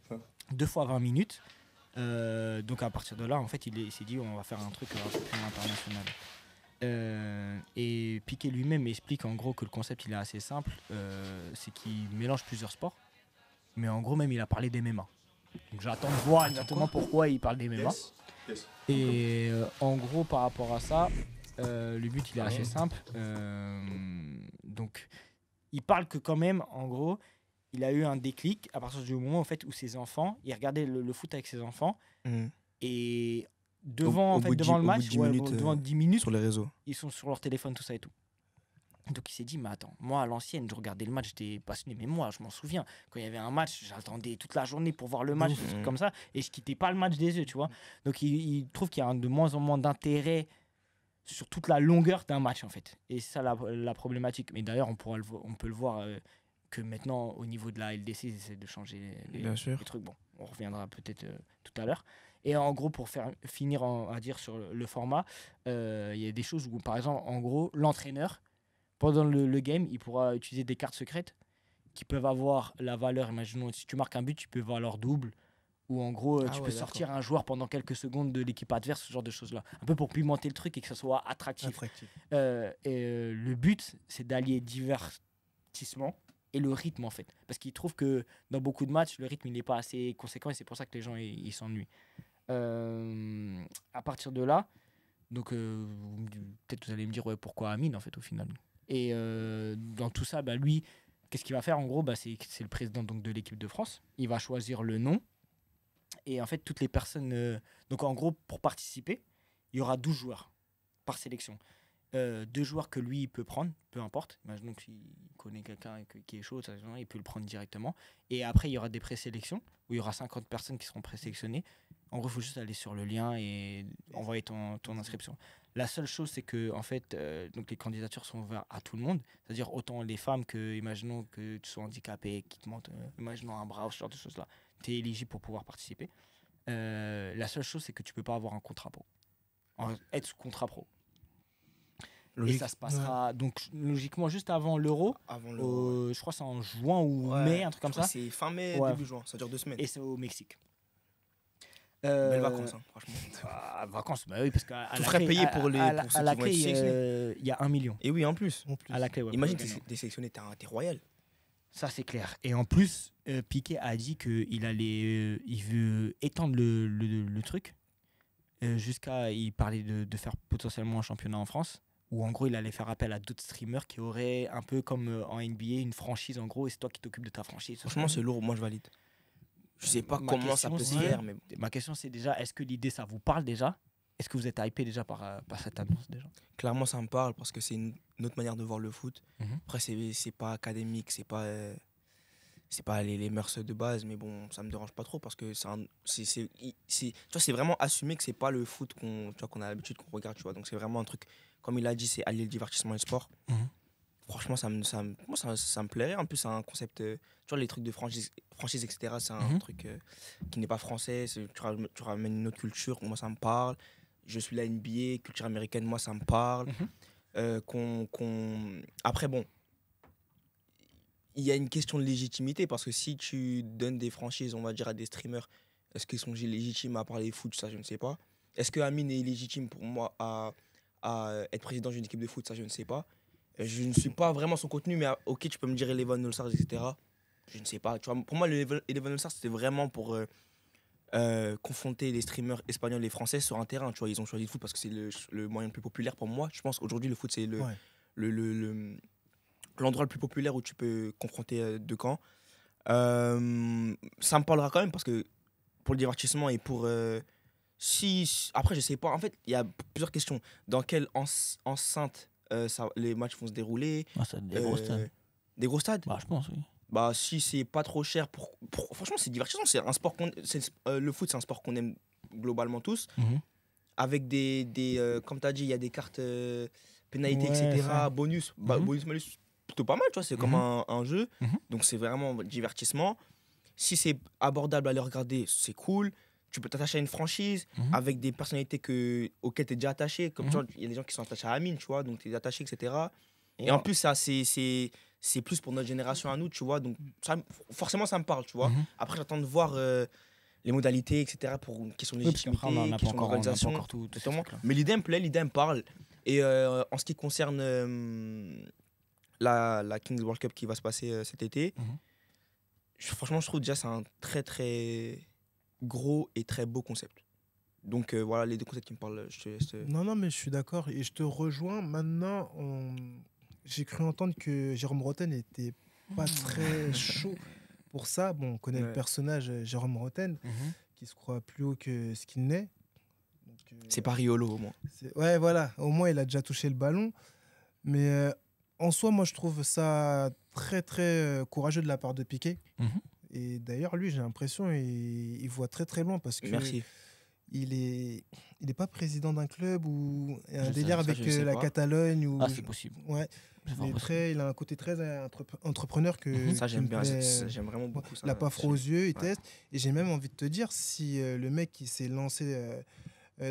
Ça. 2 fois 20 minutes. Donc à partir de là en fait il s'est dit on va faire un truc un peu plus international. Et Piqué lui-même explique en gros que le concept il est assez simple, c'est qu'il mélange plusieurs sports. Mais en gros, même, il a parlé des MMA. Donc j'attends de voir exactement pourquoi il parle des MMA. Et en gros, par rapport à ça, le but, il est assez simple. Donc, il parle que quand même, en gros, il a eu un déclic à partir du moment en fait, où ses enfants, il regardait le foot avec ses enfants. Mm. Et Au devant bout de le 10 match, minutes, devant 10 minutes, Sur les réseaux. ils sont sur leur téléphone, tout ça et tout. Donc il s'est dit, mais attends, moi à l'ancienne, je regardais le match, j'étais passionné, mais moi je m'en souviens, quand il y avait un match, j'attendais toute la journée pour voir le match, des trucs comme ça, et je quittais pas le match des yeux, tu vois. Donc il trouve qu'il y a de moins en moins d'intérêt sur toute la longueur d'un match en fait. Et c'est ça la problématique. Mais d'ailleurs, on peut le voir que maintenant, au niveau de la LDC, ils essaient de changer Bien sûr. les trucs. Bon, on reviendra peut-être tout à l'heure. Et en gros, pour finir à dire sur le format, il y a des choses où, par exemple, en gros, l'entraîneur, pendant le game, il pourra utiliser des cartes secrètes qui peuvent avoir la valeur, imaginons, si tu marques un but, tu peux valoir double. Ou en gros, tu peux sortir un joueur pendant quelques secondes de l'équipe adverse, ce genre de choses-là. Un peu pour pimenter le truc et que ça soit attractif. Le but, c'est d'allier divertissement et le rythme, en fait. Parce qu'ils trouvent que dans beaucoup de matchs, le rythme il n'est pas assez conséquent et c'est pour ça que les gens ils s'ennuient. À partir de là, donc peut-être vous allez me dire pourquoi Amine, en fait, au final. Et dans tout ça, lui, qu'est-ce qu'il va faire en gros c'est le président donc, de l'équipe de France. Il va choisir le nom. Et en fait, toutes les personnes... donc en gros, pour participer, il y aura 12 joueurs par sélection. 2 joueurs que lui, il peut prendre, peu importe. Imaginons qu'il connaît quelqu'un qui est chaud, il peut le prendre directement. Et après, il y aura des présélections, où il y aura 50 personnes qui seront présélectionnées. En gros, il faut juste aller sur le lien et envoyer ton inscription. La seule chose, c'est que en fait, donc les candidatures sont ouvertes à tout le monde. C'est-à-dire autant les femmes que, imaginons que tu sois handicapé, qui te manque, imaginons un bras, ce genre de choses-là. Tu es éligible pour pouvoir participer. La seule chose, c'est que tu peux pas avoir un contrat pro. Être sous contrat pro. Logique. Et ça se passera donc logiquement juste avant l'Euro. Je crois que c'est en juin ou mai, un truc comme ça. C'est fin mai, début juin, ça dure 2 semaines. Et c'est au Mexique. Belles vacances, franchement. Vacances, oui, parce qu'à la clé, payer pour ceux à la clé, il y a 1 million. Et oui, en plus. À la clé, imagine, t'es sélectionné, t'es royal. Ça, c'est clair. Et en plus, Piqué a dit qu'il il veut étendre le truc jusqu'à... Il parlait de faire potentiellement un championnat en France, où en gros, il allait faire appel à d'autres streamers qui auraient un peu comme en NBA, une franchise en gros, et c'est toi qui t'occupes de ta franchise. Franchement, c'est lourd, moi je valide. Je sais pas comment ça peut se faire, mais... Ma question, c'est déjà, est-ce que l'idée, ça vous parle déjà ? Est-ce que vous êtes hypé déjà par cette annonce déjà ? Clairement, ça me parle parce que c'est une autre manière de voir le foot. Après, c'est pas académique, c'est pas les mœurs de base, mais bon, ça me dérange pas trop parce que tu vois, c'est vraiment assumé que c'est pas le foot qu'on a l'habitude qu'on regarde, tu vois. Donc c'est vraiment un truc, comme il a dit, c'est allier le divertissement et le sport. Franchement, ça me plairait. En plus, c'est un concept, tu vois, les trucs de franchise etc., c'est un truc qui n'est pas français. Tu ramènes une autre culture, moi ça me parle. Je suis la NBA, culture américaine, moi ça me parle. Après, bon, il y a une question de légitimité parce que si tu donnes des franchises, on va dire, à des streamers, est-ce qu'ils sont légitimes à parler foot? Ça, je ne sais pas. Est-ce que Amine est légitime pour moi à être président d'une équipe de foot? Ça, je ne sais pas. Je ne suis pas vraiment son contenu, mais ok, tu peux me dire Eleven All Stars, etc. Je ne sais pas. Tu vois, pour moi, Eleven All Stars, c'était vraiment pour confronter les streamers espagnols et français sur un terrain. Tu vois, ils ont choisi le foot parce que c'est le moyen le plus populaire pour moi. Je pense qu'aujourd'hui, le foot, c'est l'endroit le plus populaire où tu peux confronter deux camps. Ça me parlera quand même parce que pour le divertissement et pour... après, je sais pas. En fait, il y a plusieurs questions. Dans quelle enceinte les matchs vont se dérouler? Des gros stades. Des gros stades? Je pense, oui. Si c'est pas trop cher, franchement, c'est divertissant. C'est un sport le foot, c'est un sport qu'on aime globalement tous. Avec comme tu as dit, il y a des cartes pénalités, etc. Bonus. Bonus, malus, plutôt pas mal, tu vois. C'est comme un jeu. Donc, c'est vraiment divertissement. Si c'est abordable à le regarder, c'est cool. Tu peux t'attacher à une franchise avec des personnalités auxquelles tu es déjà attaché. Comme tu vois, il y a des gens qui sont attachés à Amine, tu vois, donc tu es attaché, etc. Et en plus, ça, c'est plus pour notre génération à nous, tu vois. Donc, forcément, ça me parle, tu vois. Après, j'attends de voir les modalités, etc. pour une question de légitimité, une question d'organisation. Mais l'idée me plaît, l'idée me parle. Et en ce qui concerne la Kings World Cup qui va se passer cet été, franchement, je trouve déjà c'est un très, très gros et très beau concept. Donc voilà les deux concepts qui me parlent. Non, mais je suis d'accord et je te rejoins. Maintenant, j'ai cru entendre que Jérôme Rotten n'était pas très chaud pour ça. Bon, on connaît le personnage Jérôme Rotten, qui se croit plus haut que ce qu'il n'est. C'est pas Riolo au moins. Ouais, voilà. Au moins, il a déjà touché le ballon. Mais en soi, moi, je trouve ça très, très courageux de la part de Piqué. Et d'ailleurs, lui, j'ai l'impression il voit très, très loin parce que... Merci. il est pas président d'un club ou il y a un Je délire sais- ça, avec je sais la pas. Catalogne ou Ah, c'est possible. ouais, C'est fort possible. il a un côté très entrepreneur Ça, qui j'aime me bien. plaît. J'aime vraiment beaucoup ça. Il n'a pas froid aux yeux, il Ouais. teste. Et j'ai même envie de te dire, si le mec qui s'est lancé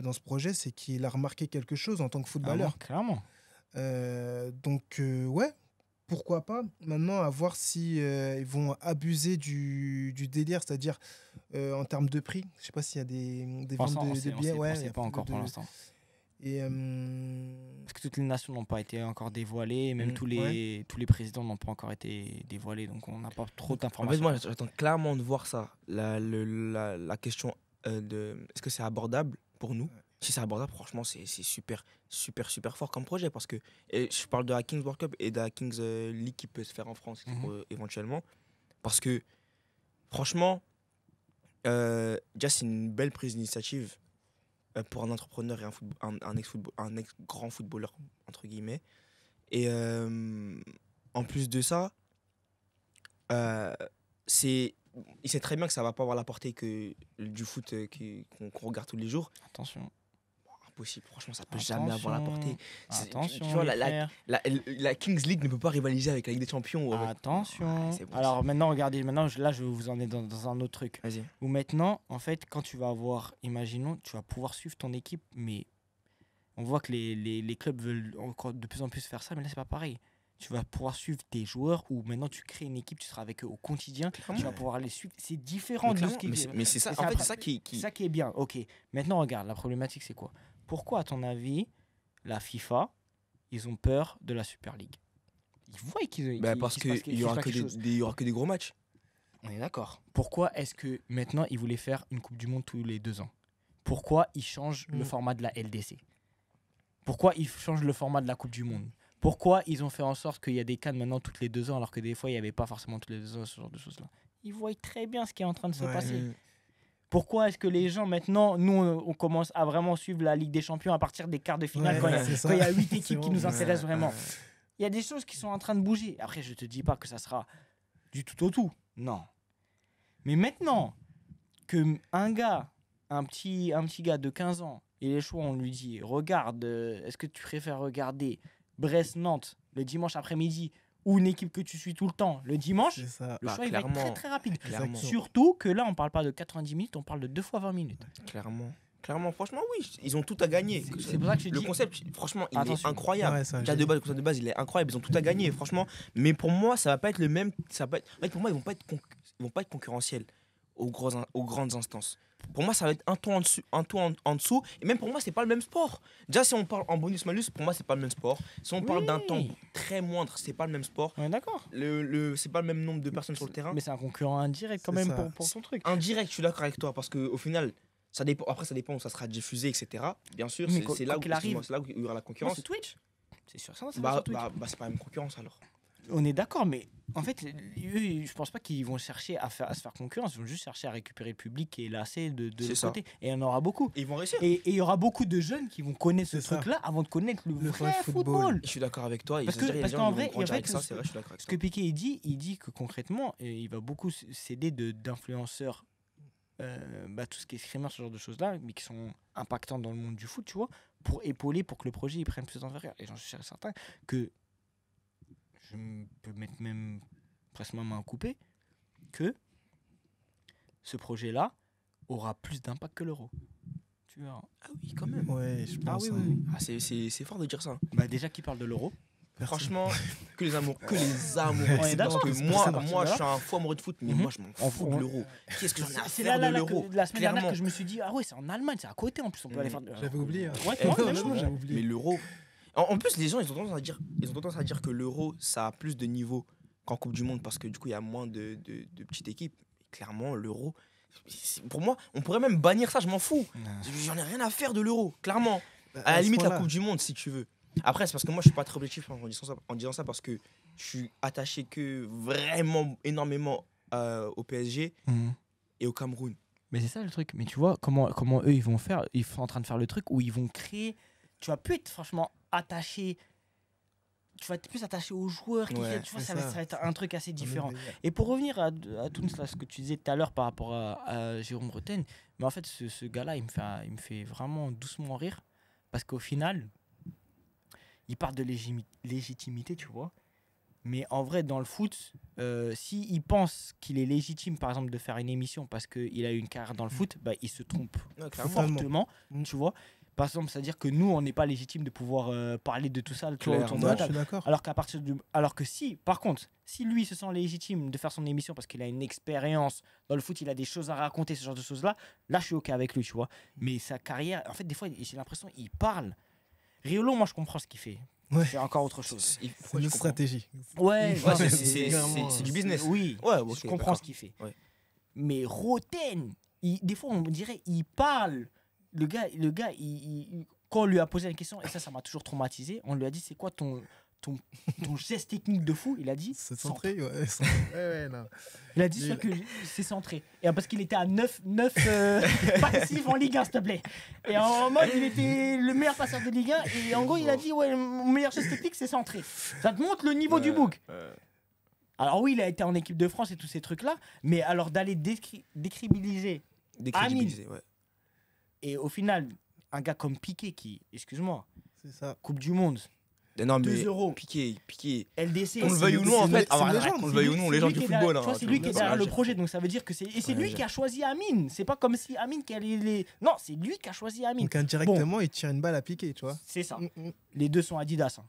dans ce projet, c'est qu'il a remarqué quelque chose en tant que footballeur. Clairement. Donc, ouais, pourquoi pas. Maintenant, à voir si ils vont abuser du délire, c'est-à-dire en termes de prix. Je sais pas s'il y a des Pour ventes l'instant, de on billets. sait Ouais, on il y sait a pas encore de- pour l'instant. Et Parce que toutes les nations n'ont pas été encore dévoilées, et même tous les présidents n'ont pas encore été dévoilés, donc on n'a pas trop En d'informations. fait, moi, j'attends clairement de voir ça. La question de est-ce que c'est abordable pour nous? Si c'est abordable, franchement, c'est super, super, super fort comme projet. Parce que je parle de la Kings World Cup et de la Kings League qui peut se faire en France éventuellement. Parce que, franchement, déjà, c'est une belle prise d'initiative pour un entrepreneur et un ex-grand footballeur, entre guillemets. Et en plus de ça, il sait très bien que ça va pas avoir la portée du foot qu'on regarde tous les jours. Attention. Impossible, franchement, ça peut jamais avoir la portée. Attention, tu vois, les frères. la Kings League ne peut pas rivaliser avec la Ligue des Champions. ou avec- Attention. Ouais, c'est bon, Alors maintenant, regardez, là, je vais vous emmener dans un autre truc. Vas-y. Où maintenant, en fait, quand tu vas avoir, imaginons, tu vas pouvoir suivre ton équipe, mais on voit que les clubs veulent encore de plus en plus faire ça, mais là, c'est pas pareil. Tu vas pouvoir suivre tes joueurs, ou maintenant tu crées une équipe, tu seras avec eux au quotidien, tu vas pouvoir les suivre. C'est différent de ce qui Mais c'est ça, c'est en fait, après- c'est ça qui. C'est ça qui est bien. Ok, maintenant regarde, la problématique c'est quoi? Pourquoi, à ton avis, la FIFA, ils ont peur de la Super League? Ils voient qu'ils. Parce qu'il se passe qu'il y aura quelque que chose. il y aura que des gros matchs. On est d'accord. Pourquoi est-ce que maintenant ils voulaient faire une Coupe du Monde tous les 2 ans? Pourquoi ils changent le format de la LDC? Pourquoi ils changent le format de la Coupe du Monde? Pourquoi ils ont fait en sorte qu'il y a des cannes maintenant toutes les 2 ans alors que des fois il n'y avait pas forcément toutes les 2 ans ce genre de choses-là? Ils voient très bien ce qui est en train de se passer. Pourquoi est-ce que les gens maintenant, nous on commence à vraiment suivre la Ligue des Champions à partir des quarts de finale quand il y a 8 équipes qui nous intéressent vraiment? Il y a des choses qui sont en train de bouger. Après, je te dis pas que ça sera du tout au tout. Non. Mais maintenant que un petit gars de 15 ans, il est chaud, on lui dit regarde, est-ce que tu préfères regarder Brest-Nantes le dimanche après-midi ou une équipe que tu suis tout le temps le dimanche? C'est ça. Le choix il va être très très rapide. Clairement. Surtout que là, on parle pas de 90 minutes, on parle de 2 fois 20 minutes. Clairement, franchement, oui, ils ont tout à gagner. C'est pour ça que je Le dis. concept, franchement, il Attention. est incroyable. Ouais, c'est un Déjà génie. le concept de base, il est incroyable. Ils ont tout à gagner, franchement. Mais pour moi, ça va pas être le même. En fait, pour moi, ils vont pas être concurrentiels aux grandes instances. Pour moi, ça va être un ton en dessous. Et même pour moi, c'est pas le même sport. Déjà, si on parle en bonus-malus, pour moi, c'est pas le même sport. Si on parle d'un temps très moindre, c'est pas le même sport. On est d'accord. C'est pas le même nombre de personnes sur le terrain. Mais c'est un concurrent indirect quand C'est même ça. pour son truc. Indirect, je suis d'accord avec toi, parce qu'au final, ça dépend. Après, ça dépend où ça sera diffusé, etc. Bien sûr, Mais c'est là quoi qu'il arrive. c'est là où il y aura la Non, concurrence. c'est Twitch. C'est sûr, ça va sur Twitch. C'est pas la même concurrence alors. On est d'accord, mais en fait, eux, je pense pas qu'ils vont chercher à se faire concurrence. Ils vont juste chercher à récupérer le public qui est lassé de C'est l'autre ça. côté. Et il y en aura beaucoup. Et ils vont réussir. Et il y aura beaucoup de jeunes qui vont connaître ce C'est ça. truc-là avant de connaître le Le vrai vrai football. football. Je suis d'accord avec toi. Parce Il y a que- des parce gens qu'en qui vont vrai, grandir en avec fait, ça, c'est vrai, je suis d'accord avec Ce que Piqué il dit que concrètement, il va beaucoup s'aider d'influenceurs, tout ce qui est streamer, ce genre de choses-là, mais qui sont impactants dans le monde du foot, tu vois, pour épauler, pour que le projet il prenne plus d'envergure. Et j'en suis certain que je peux mettre même presque ma main coupée que ce projet-là aura plus d'impact que l'euro. Tu verras. Ah oui, quand même. Ouais, je pense. oui, hein. oui. Ah, c'est fort de dire ça. Bah, déjà qui parle de l'euro. Franchement, que les amours. On est d'accord, Parce que c'est moi, pour ça. je suis un fou amoureux de foot, mais Mhm. moi, je m'en fous de l'euro. Qu'est-ce que j'en ai à C'est faire là de l'euro la semaine dernière Clairement. que je me suis dit, ah ouais, c'est en Allemagne, c'est à côté en plus, on peut aller faire. J'avais oublié. hein. Ouais, Eh, toi, non, même non, chose. j'avais oublié. Mais l'euro. En plus, les gens, ils ont tendance à dire que l'euro, ça a plus de niveau qu'en Coupe du Monde parce que du coup, il y a moins de petites équipes. Clairement, l'euro, pour moi, on pourrait même bannir ça, je m'en fous. J'en ai rien à faire de l'euro, clairement. À la ce limite, la point-là. Coupe du Monde, si tu veux. Après, c'est parce que moi, je suis pas très objectif en disant ça parce que je suis attaché que vraiment énormément au PSG Mhm. et au Cameroun. Mais c'est ça le truc. Mais tu vois comment eux ils vont faire. Ils sont en train de faire le truc où ils vont créer. Tu vas plus être franchement attaché. tu vas être plus attaché aux joueurs. Ouais, Tu vois, c'est ça ça. va être un truc assez Un autre différent. délire. Et pour revenir à tout ça, ce que tu disais tout à l'heure par rapport à Jérôme Rotten, mais en fait, ce gars-là, il me fait vraiment doucement rire. Parce qu'au final, il parle de légitimité, tu vois. Mais en vrai, dans le foot, s'il pense qu'il est légitime, par exemple, de faire une émission parce qu'il a eu une carrière dans le foot, bah, il se trompe Ouais, clairement. fortement, Mm. tu vois. Par exemple, c'est-à-dire que nous, on n'est pas légitime de pouvoir parler de tout ça, tu vois, autour de Ouais, la je table. suis d'accord. Alors que si, par contre, si lui se sent légitime de faire son émission parce qu'il a une expérience dans le foot, il a des choses à raconter, ce genre de choses-là, là, je suis OK avec lui, tu vois. Mais sa carrière, en fait, des fois, j'ai l'impression qu'il parle. Riolo, moi, je comprends ce qu'il fait. Ouais. C'est encore autre chose. C'est une stratégie. Ouais, Ouais, non, c'est du business. Oui, Ouais, je ok, comprends d'accord. ce qu'il fait. Ouais. Mais Roten, des fois, on dirait, il parle. Le gars quand on lui a posé la question, et ça m'a toujours traumatisé, on lui a dit, c'est quoi ton geste technique de fou? Il a dit, C'est centre. centré, ouais. Ouais, non. Il a dit Il- que c'est centré. Et parce qu'il était à 9 passifs en Ligue 1, s'il te plaît. Et en mode, il était le meilleur passeur de Ligue 1. Et en gros, il a dit, ouais, mon meilleur geste technique, c'est centré. Ça te montre le niveau du bouc. Alors oui, il a été en équipe de France et tous ces trucs-là. Mais alors d'aller décribiliser. Décrédibilisé, ouais. Et au final, un gars comme Piqué qui, excuse-moi, C'est ça. Coupe du Monde, Non, mais 2 euros. Piqué. LDC. Qu'on le c'est veuille une- ou non, en c'est fait. une Ah, ouais, légende. qu'on le veuille ou non, les gens du football. Tu vois, c'est lui qui est derrière le projet, donc ça veut dire que c'est. Et c'est lui Ouais, qui a choisi Amine. C'est pas comme si Amine qui allait les. Non, c'est lui qui a choisi Amine. Donc indirectement, il tire une balle à piquer, tu vois. C'est ça. Mm. Les deux sont Adidas. Hein.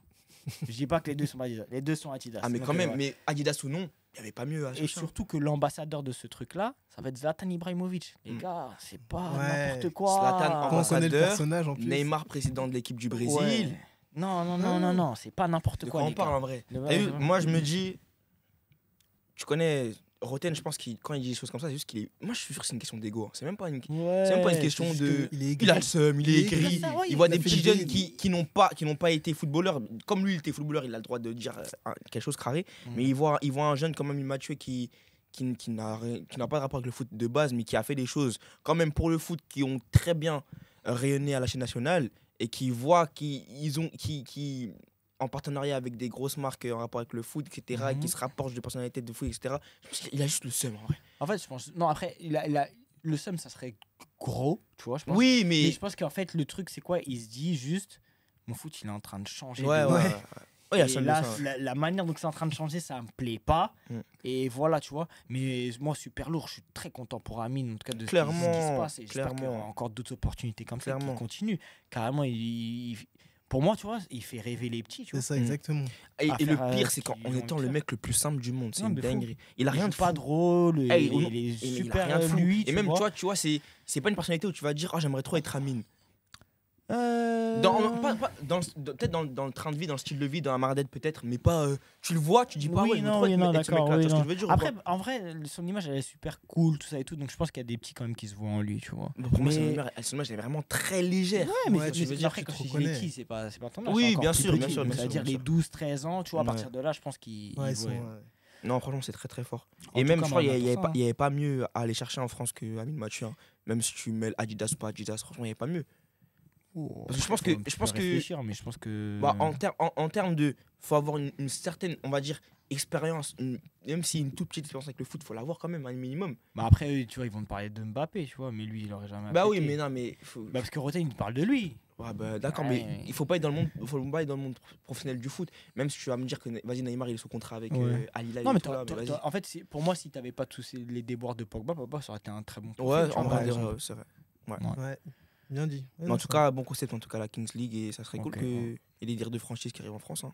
Je dis pas que les deux sont Adidas. Les deux sont Adidas. Ah, mais Donc, quand même, ouais. mais Adidas ou non, il n'y avait pas mieux à Et chercher. surtout que l'ambassadeur de ce truc-là, ça va être Zlatan Ibrahimovic. Les Mm. gars, c'est pas Ouais. n'importe quoi. Zlatan, Quand on connaît le ambassadeur, personnage en plus. Neymar, président de l'équipe du Brésil. Ouais. Non, c'est pas n'importe De quoi. quoi on les parle gars. en vrai? De- T'as vu, de- moi, je me dis, tu connais Roten, je pense qu'il quand il dit des choses comme ça, c'est juste qu'il est. Moi, je suis sûr que c'est une question d'ego. C'est même pas une. Ouais, C'est même pas une question C'est juste de. qu'il est Il a le aigri. seum, il est aigri. Ça, ouais, Il voit il des a fait petits des- jeunes qui n'ont pas été footballeurs. Comme lui, il était footballeur, il a le droit de dire quelque chose carré. Mhm. Mais il voit un jeune quand même immature qui n'a pas de rapport avec le foot de base, mais qui a fait des choses quand même pour le foot qui ont très bien rayonné à la chaîne nationale et qui voit qui en partenariat avec des grosses marques en rapport avec le foot, etc., et Mhm. qui se rapprochent de personnalités de foot, etc. Je pense qu'il a juste le seum en vrai. En fait, je pense. Non, après, le seum, ça serait gros, tu vois, je pense. Oui, Mais mais. je pense qu'en fait, le truc, c'est quoi? Il se dit juste, mon foot, il est en train de changer. Ouais, de ouais. ouf. Ouais, il y a Et le seum de là, ça, ouais. la manière dont c'est en train de changer, ça me plaît pas. Mm. Et voilà, tu vois. Mais moi, super lourd, je suis très content pour Amine, en tout cas, de ce qui se Clairement, passe. Et j'espère qu'il y aura clairement. encore d'autres opportunités comme ça qui Clairement. continuent. Carrément, pour moi, tu vois, il fait rêver les petits, tu C'est vois. ça, Mm. exactement. Et à le faire, pire, ce c'est qu'en qu'ils en ont étant envie de le faire. mec le plus simple du monde, c'est Non, une de fou. dinguerie. Il a rien de pas fou. drôle, Hey, il ou non, est il a super rien de fou. lui, Et même, vois. tu vois, c'est pas une personnalité où tu vas dire, oh, j'aimerais trop être Amine. Euh, Peut-être dans le train de vie, dans le style de vie, dans la maradette peut-être, mais pas. Tu le vois, tu dis pas, Oui, ouais, il non, trop oui, être non, être ce d'accord, mec-là, oui, tu vois ce non. que je veux dire ou Après, pas? en vrai, son image, elle est super cool, tout ça et tout. Donc, je pense qu'il y a des petits quand même qui se voient en lui, tu vois. Pour moi, Mais- son image est vraiment très légère. Ouais, mais, Ouais, mais tu veux dire, après, tu quand te je dis les reconnais. petits, c'est pas ton âge. Oui, c'est encore bien plus sûr, petit. bien sûr, Donc, bien ça veut sûr, dire bien les sûr. 12-13 ans, tu vois, à Ouais. partir de là, je pense qu'ils. Ouais, ils ils sont, voient. Non, franchement, c'est très très fort. En Et tout même, cas, je crois, il moi, n'y pour ça, avait pas mieux à aller chercher en France que Amine Mathieu. Hein. Même si tu mêles Adidas ou pas Adidas, franchement, il n'y avait pas mieux. Oh, Parce que je pense faut que- un je peu pense que- réfléchir, mais je pense que. Bah, en termes de. Faut avoir une certaine, on va dire, expérience. Même si une toute petite expérience avec le foot, faut l'avoir quand même, un minimum. Bah, après, eux, tu vois, ils vont te parler de Mbappé, tu vois, mais lui, il aurait jamais. Bah oui, accepté. mais non, mais. Faut... Bah, parce que Roten, il te parle de lui. Ouais, bah, d'accord, Ouais. mais il faut pas être dans le monde, faut pas être dans le monde professionnel du foot. Même si tu vas me dire que vas-y Neymar il est sous contrat avec Ouais. Al Hilal Non, et mais tout là, mais vas-y. en fait, pour moi, si t'avais pas tous les déboires de Pogba, ça aurait été un très bon Ouais, profil, tu en vois, vrai, par exemple. c'est vrai. Ouais. Bien dit. Ouais, Mais non, en tout ça- cas, bon concept en tout cas la Kings League et ça serait cool Ok, qu'il ouais. y ait des dires de franchise qui arrivent en France. Hein.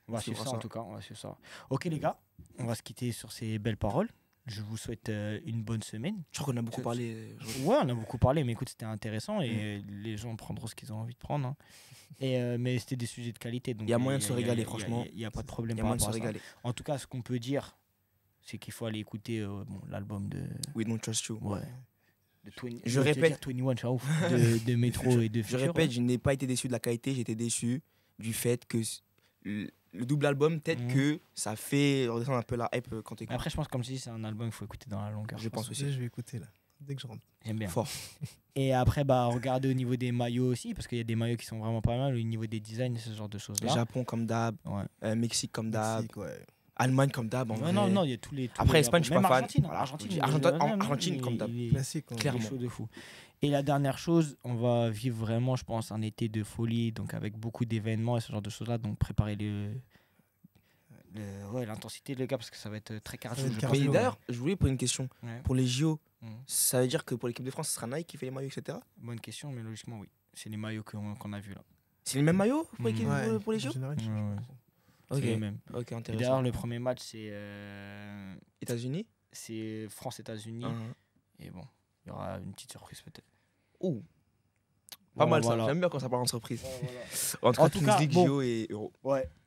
On va On suivre suivra ça, en ça. tout cas, on va suivre ça. Ok, les gars, on va se quitter sur ces belles paroles. Je vous souhaite une bonne semaine. Je crois qu'on a beaucoup C'est- parlé. Ouais, on a beaucoup parlé, mais écoute, c'était intéressant et les gens prendront ce qu'ils ont envie de prendre. Hein. Mais c'était des sujets de qualité. Donc Il y a moyen de se régaler, y a- franchement. Il n'y a pas de problème Il y a par moyen de se rapport à ça. régaler. En tout cas, ce qu'on peut dire, c'est qu'il faut aller écouter l'album de. We don't trust you. Ouais. De Je répète. 21, tu vois, ouf, de Métro et de Je Future. répète, je n'ai pas été déçu de la qualité, j'ai été déçu du fait que le double album, peut-être Mhm. que ça fait redescendre un peu la hype quand tu écoutes. Après, je pense, comme je dis, c'est un album qu'il faut écouter dans la longueur. Je pense aussi. Je vais écouter là, dès que je rentre. J'aime bien. Fort. Et après, bah, regardez au niveau des maillots aussi, parce qu'il y a des maillots qui sont vraiment pas mal, au niveau des designs, ce genre de choses-là. Japon comme d'hab, Ouais. Mexique comme d'hab, Mexique, ouais. Allemagne comme d'hab. En vrai. Non, il y a tous Après, les Espagne, je suis même pas fan. Argentine, Voilà. Argentine, Argentine comme d'hab. Classique. Il est Clairement. chaud de fou. Et la dernière chose, on va vivre vraiment, je pense, un été de folie, donc avec beaucoup d'événements et ce genre de choses-là. Donc préparez l'intensité, les gars, parce que ça va être très cardio. Ça va être je cardio. pense. Mais d'ailleurs, je voulais poser une question. Ouais. Pour les JO, Mhm. ça veut dire que pour l'équipe de France, ce sera Nike qui fait les maillots, etc. Bonne question, mais logiquement, oui. C'est les maillots qu'on a vus là. C'est les mêmes maillots pour, Ouais, pour les en JO général, je- Ouais, ouais. Ok, C'est les mêmes. ok, Et intéressant. d'ailleurs, le premier match, États-Unis c'est France-États-Unis. Et bon, il y aura une petite surprise peut-être. Ouh. Pas Bon, mal voilà. ça, j'aime bien quand ça parle en surprise. Ouais, En tout En cas, tout Kings cas, League, bon. JO et Euro.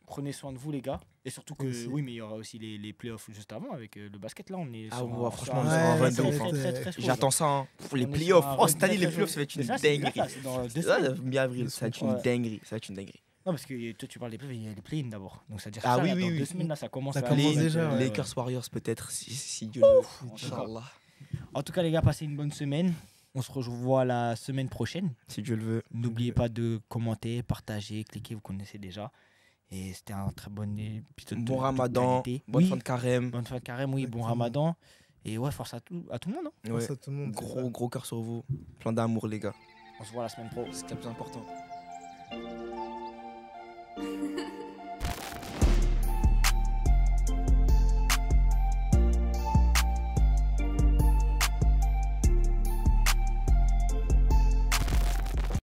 Prenez soin de vous, les gars. Et surtout que, Aussi. oui, mais il y aura aussi les playoffs juste avant avec le basket. Là, on est Ah sur ouais, un- franchement, sur on est un- sur un très, run de très, ouf, très, hein. très, très chaud, J'attends ça. Hein. Les On est sur playoffs, un oh, run cette année, très, les très playoffs, chaud. ça va être une C'est ça, c'est dinguerie. là, c'est dans 2 Ça, semaines. mi-avril, ça va être une Ouais. dinguerie. Ça va être une dinguerie. Non, parce que toi, tu parles des playoffs, il y a les play-in d'abord. Donc, ça veut dire Ah ça, oui, là, oui, dans oui. 2 semaines, là, ça commence Ça à commence arriver. déjà, ouais. Lakers Warriors, peut-être, si Dieu le veut. Inch'Allah. En tout cas, les gars, passez une bonne semaine. On se revoit la semaine prochaine. Si Dieu le veut. N'oubliez pas de commenter, partager, cliquer, vous connaissez déjà. Et c'était un très bon épisode. Bon de ramadan, qualité. bonne Oui, fin de carême. bonne fin de carême, oui, bon Exactement. ramadan. Et ouais, force à tout le monde. Hein. Ouais. Pense à tout le monde. c'est ça. Gros cœur sur vous. Plein d'amour, les gars. On se voit la semaine pro. C'est le plus important.